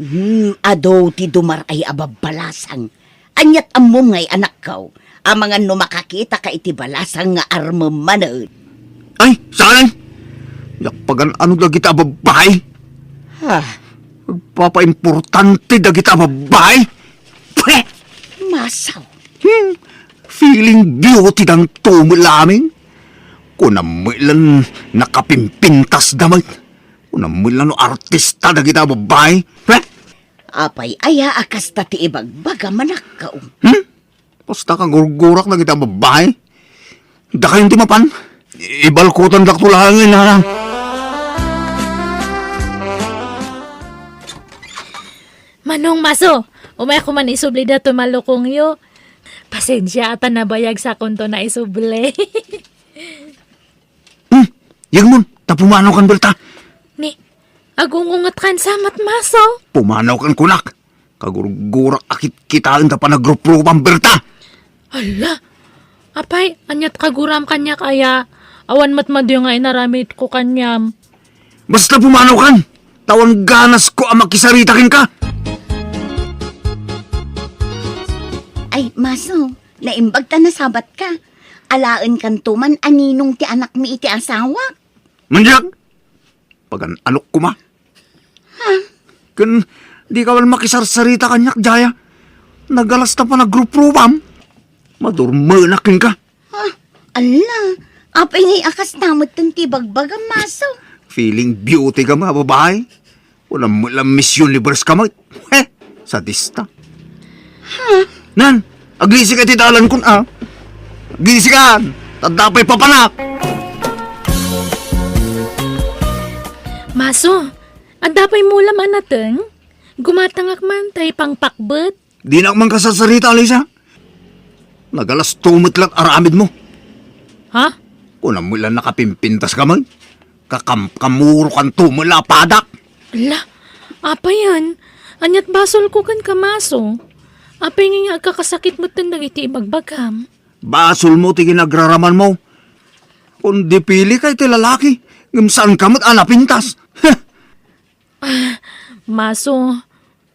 Ado ti dumaray ababalasang. Anyat among ngay anak kaw. Ang mga numakakita ka iti balasang nga armamanan. Ay, saan? Yakpagan ano dagita babae? Ha? Papa-importante dagita babae? Pweh! Masaw. Feeling beauty ng tumulaming. Kunamilan nakapimpintas damay. Kunamilan no artista dagita babae. Pweh! Apay aya akas ta ti ibagbaga manak kaw. Basta kang gurgurak na kita babae. Da kayong timapan. Ibalkutan dak tulangin na. Manong maso, umay ko man isubli dato malukong yo. Pasensya ata nabayag sa konto na isubli. Yang mon, tapumanaw kan Berta. Ni, agungungat kan samat maso. Pumanaw kan kunak. Kagurgurak akit kitaan ta pa na grupo pang Berta. Hala, apay, anyat kaguram kanya kaya. Awan matmadyo nga inaramit ko kanyam. Basta pumanaw kan. Tawan ganas ko ang makisaritakin ka. Ay, Maso, naimbag ta na sabat ka. Alaan kan tuman aninong ti anak mi iti asawa. Manjak! Pagan anok ko ma. Kan di ka wal makisarsarita kanyak, Jaya. Nagalas na pa na grupo pam. Madurmanakin ka. Ala, apay ngay akas namot tang tibagbaga, Maso. Feeling beauty ka mga babae. Walang mission libres ka mo. Sadista. Nan, aglisi ka titalan kun Aglisi ka. Tadapay papanak. Maso, adapay mo laman nateng. Gumatangak man tay pang pakbet. Di na man kasasarita, Alisa. Nagalas tumitlat aramid mo. Ha? Kung namulan nakapimpintas ka man. Kamuro kan tumula padak. Ala, apa yan? Anyat basol ko kan kamaso. Apay nga agkakasakit mo tandang iti ibagbagam. Basol mo ti ginagraraman mo. Kung di pili kay ti lalaki, ngam saan ka mo't anapintas. Maso,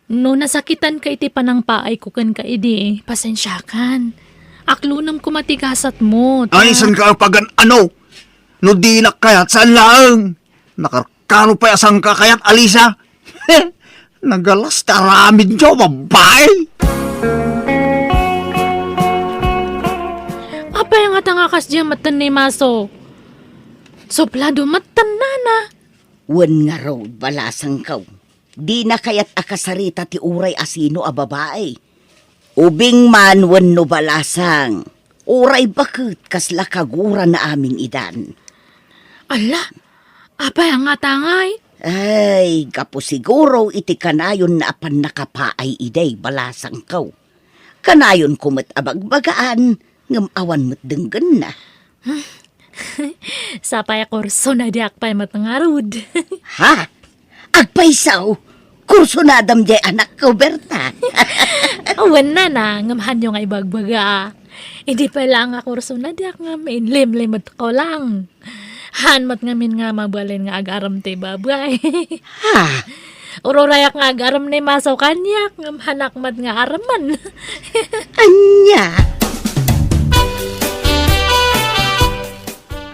no nasakitan ka iti panang paay ko kan ka idi, pasensyakan. Aklunam ko matigasat mo. Ay, san ka pagan ano? No di na kayat saan lang. Nakarkano pa asang ka kayat alisa. Nagalas taramid jo, babae. Apa yung atangakas diya matan ni Maso? Soplado matan na. Wan nga raw balasang kaw. Di na kayat akasarita ti uray asino a babae. Ubing man wan no balasang. Uray bakit kasla kagura na aming idan. Ala, apa yung atangay? Ay, kapo siguro iti kanayon na apan nakapaay iday balasang kaw. Kanayon kumat abagbagaan, ngam awan mo't denggan na. Sapay kurso na di akpay matangarod. Ha? Agpaisaw? Kurso na adam jay anak ko, Berta. Awan na, ngamhan yung ay bagbaga. Hindi pa lang nga kurso na di ak nga mainlim-limot ko lang. Hanmat ngamin nga mabalin nga agaram te babay. Ha? Urorayak nga agaram ni Maso kanyak, ngamhanak mat nga araman. Anya?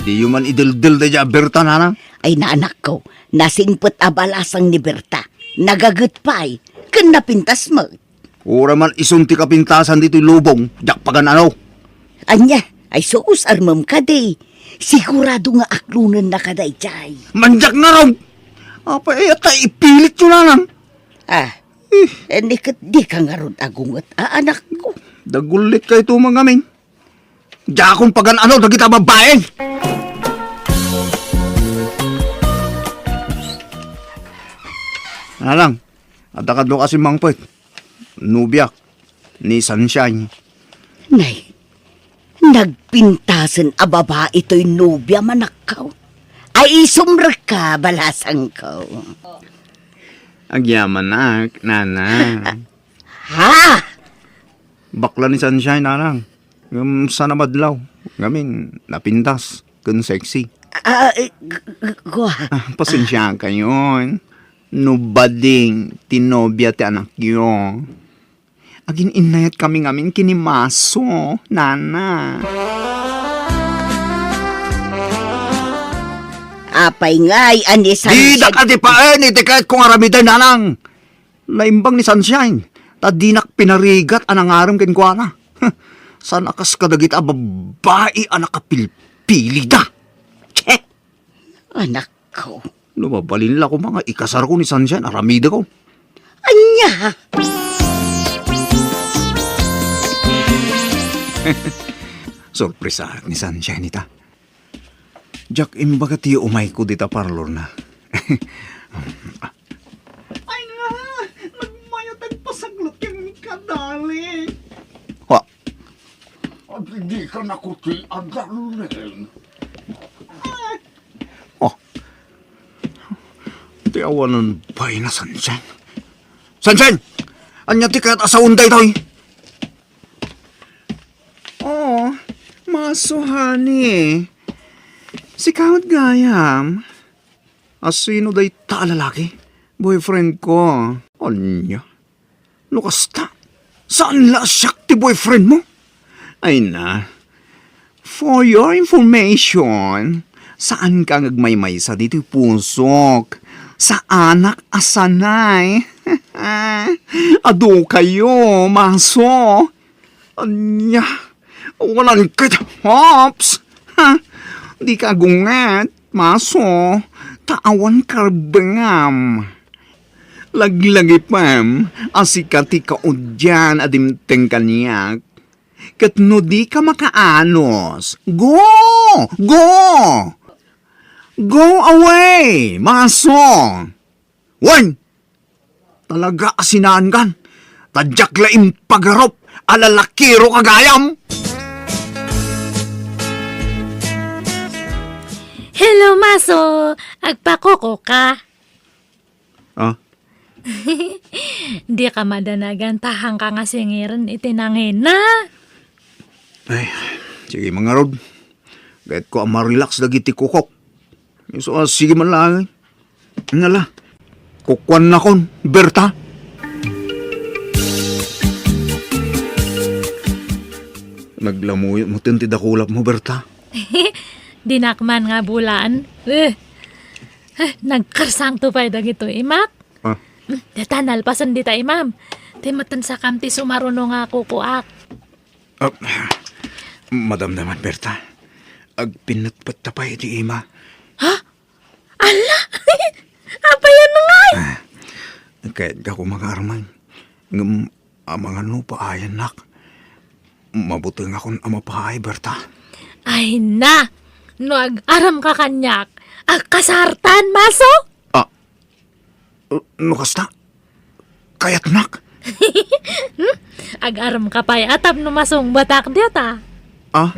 Di yung man idildil da dya, Berta, nanang. Ay naanak ko, nasingpot abalasang ni Berta. Nagagutpay, kan napintas mo. Ura man isunti ka pintasan dito lubong, jak pagan ano. Anya, ay suus armam ka day. Sigurado nga aklunan na ka day jay. Manjak na raw. Apa ta ipilit yun, nanang. Di ka nga ron agungot, anak ko. Dagulit ka ito mga min. Jakong pagan ano, dagita babaeng. Nanang, atakad mo kasi mangpet. Nubiak, ni Sunshine. Nay, nagpintasan a baba ito'y nubya manakaw. Ay isumra ka, balasang ko. Agyaman na, nanang. Ha? Bakla ni Sunshine, nanang. Sana madlaw. Ngamin, napintas. Kun sexy. Pasensya ka yun. Nubading, tinobya ti anak yun. Agin inayat kami ngamin kinimaso, nana. Apay nga'y anisan Di dakati pa iti kahit kung aramiday, nanang. Laimbang ni Sunshine. Tadinak pinarigat anang aram kenkwana. Sana kas kadagit babae anak kapilpili da. Che! Anak ko. Lumabalin la ko mga ikasar ko ni Sunshine, aramida ko. Anya! Sorpresa ni Sunshine ita. Jack, imbaga tiyo umay ko dita parlor na. Ay nga! Nagmayatag pasaglat yung kadali. Ha? At hindi ka nakuti ang dalunin. Oh. Tiawanan ba na Sunshine? Sunshine! Anya ti kaya't asaunday tayo. Oh, maso honey. Si Kawat Gayam. Asino day ta lalaki? Boyfriend ko. Anya? Lukasta? Saan la siyak ti boyfriend mo? Ay na. For your information, saan ka ngagmaymay sa dito pusok? Sa anak asanay. Ado kayo, maso. Anya? Walang kita, hops. Ha? Di ka gungat, maso. Taawan karbengam. Laglagi pam, asikati ka udyan adimteng kanyak. Kat no di ka makaanos. Go! Go! Go away, maso. Wan! Talaga asinaan kan. Tadyak laing pagarop, alalakiro kagayam. Hello, Maso! Agpakoko ka. Ah? Di ka madanagan tahang ka nga singiran itinangin na. Ay, sige mga rod. Kahit ko ang ma-relax dagiti kukok. So, sige man lang. Nala, kukwan na kon, Berta. Naglamuyo mo tintid akulap mo, Berta. Dinakman nga bulan. Nagkarsang tupay dagito, imak. Ah, Detanal pasan dita, imam. Timatan sa kamti sumaruno nga kukuak. ah, madam naman, Berta. Agpinatpat tapay di ima. Ala! Apa yan nga? Kahit ka ko mga arman. Mga no pa ayan nak. Mabuti nga kung ama pa ay, Berta. Ay na! No ag-aram ka kanyak. Kasartan, maso? No kasta? Kayat nak? Ag-aram ka pa'y atap no masong batak dita. Ah?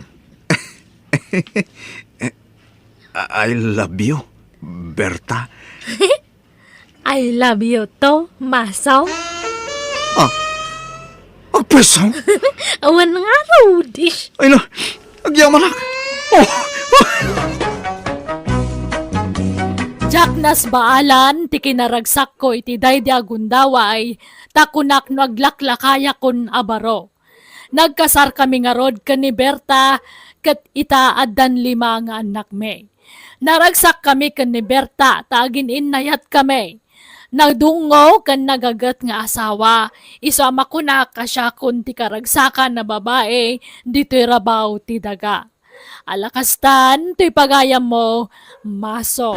I love you, Berta. I love you to, maso. Agpresaw? Awan nga, Rudish. Ay na, agyaman nak. Oh, Jaknas baalan, ti kinaragsak ko iti daydi agundawa ay takunak no aglaklakaya kun abaro. Nagkasar kami nga rod kan ni Berta kat ita addan 5 nga anak me. Naragsak kami kan ni Berta, tagin inayat kami. Nagdungo kan nagagat nga asawa, isama ko na kasya kun ti karagsakan na babae, dito'y rabaw ti daga. Alakastan, to'y pagayam mo, maso.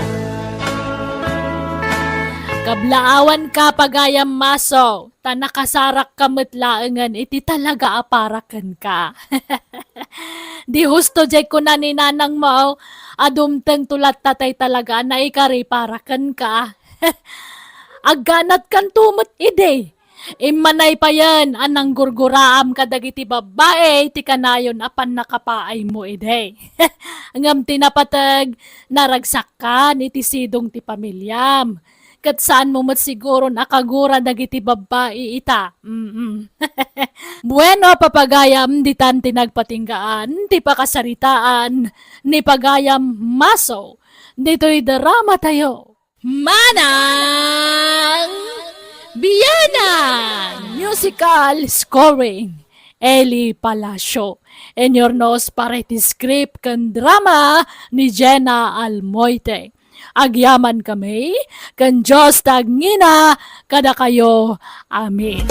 Kablaawan ka pagayam maso, tanakasarak kamatlaangan iti talaga aparakan ka. Di husto jay ko na ni nanang mo, adumteng tulat tatay talaga na ikari parakan ka. Agganat kan tumot ide. Imanay pa yan, anang gurguraam kadagiti babae, ti kanayon apan nakapaay mo ide. Ngam tinapatag, naragsak ka ni ti sidong ti pamilyam. Kat saan mo matsiguro nakagura dagiti babae ita. Bueno, papagayam, ditan tinagpatinggaan, ti pakasaritaan, ni pagayam maso, dito'y drama tayo. Manang Biyana! Musical scoring Eli Palacio. And your nose parity script kan drama ni Jenna Almoite. Agyaman kami, kan Diyos tagngina, kada kayo. Amen.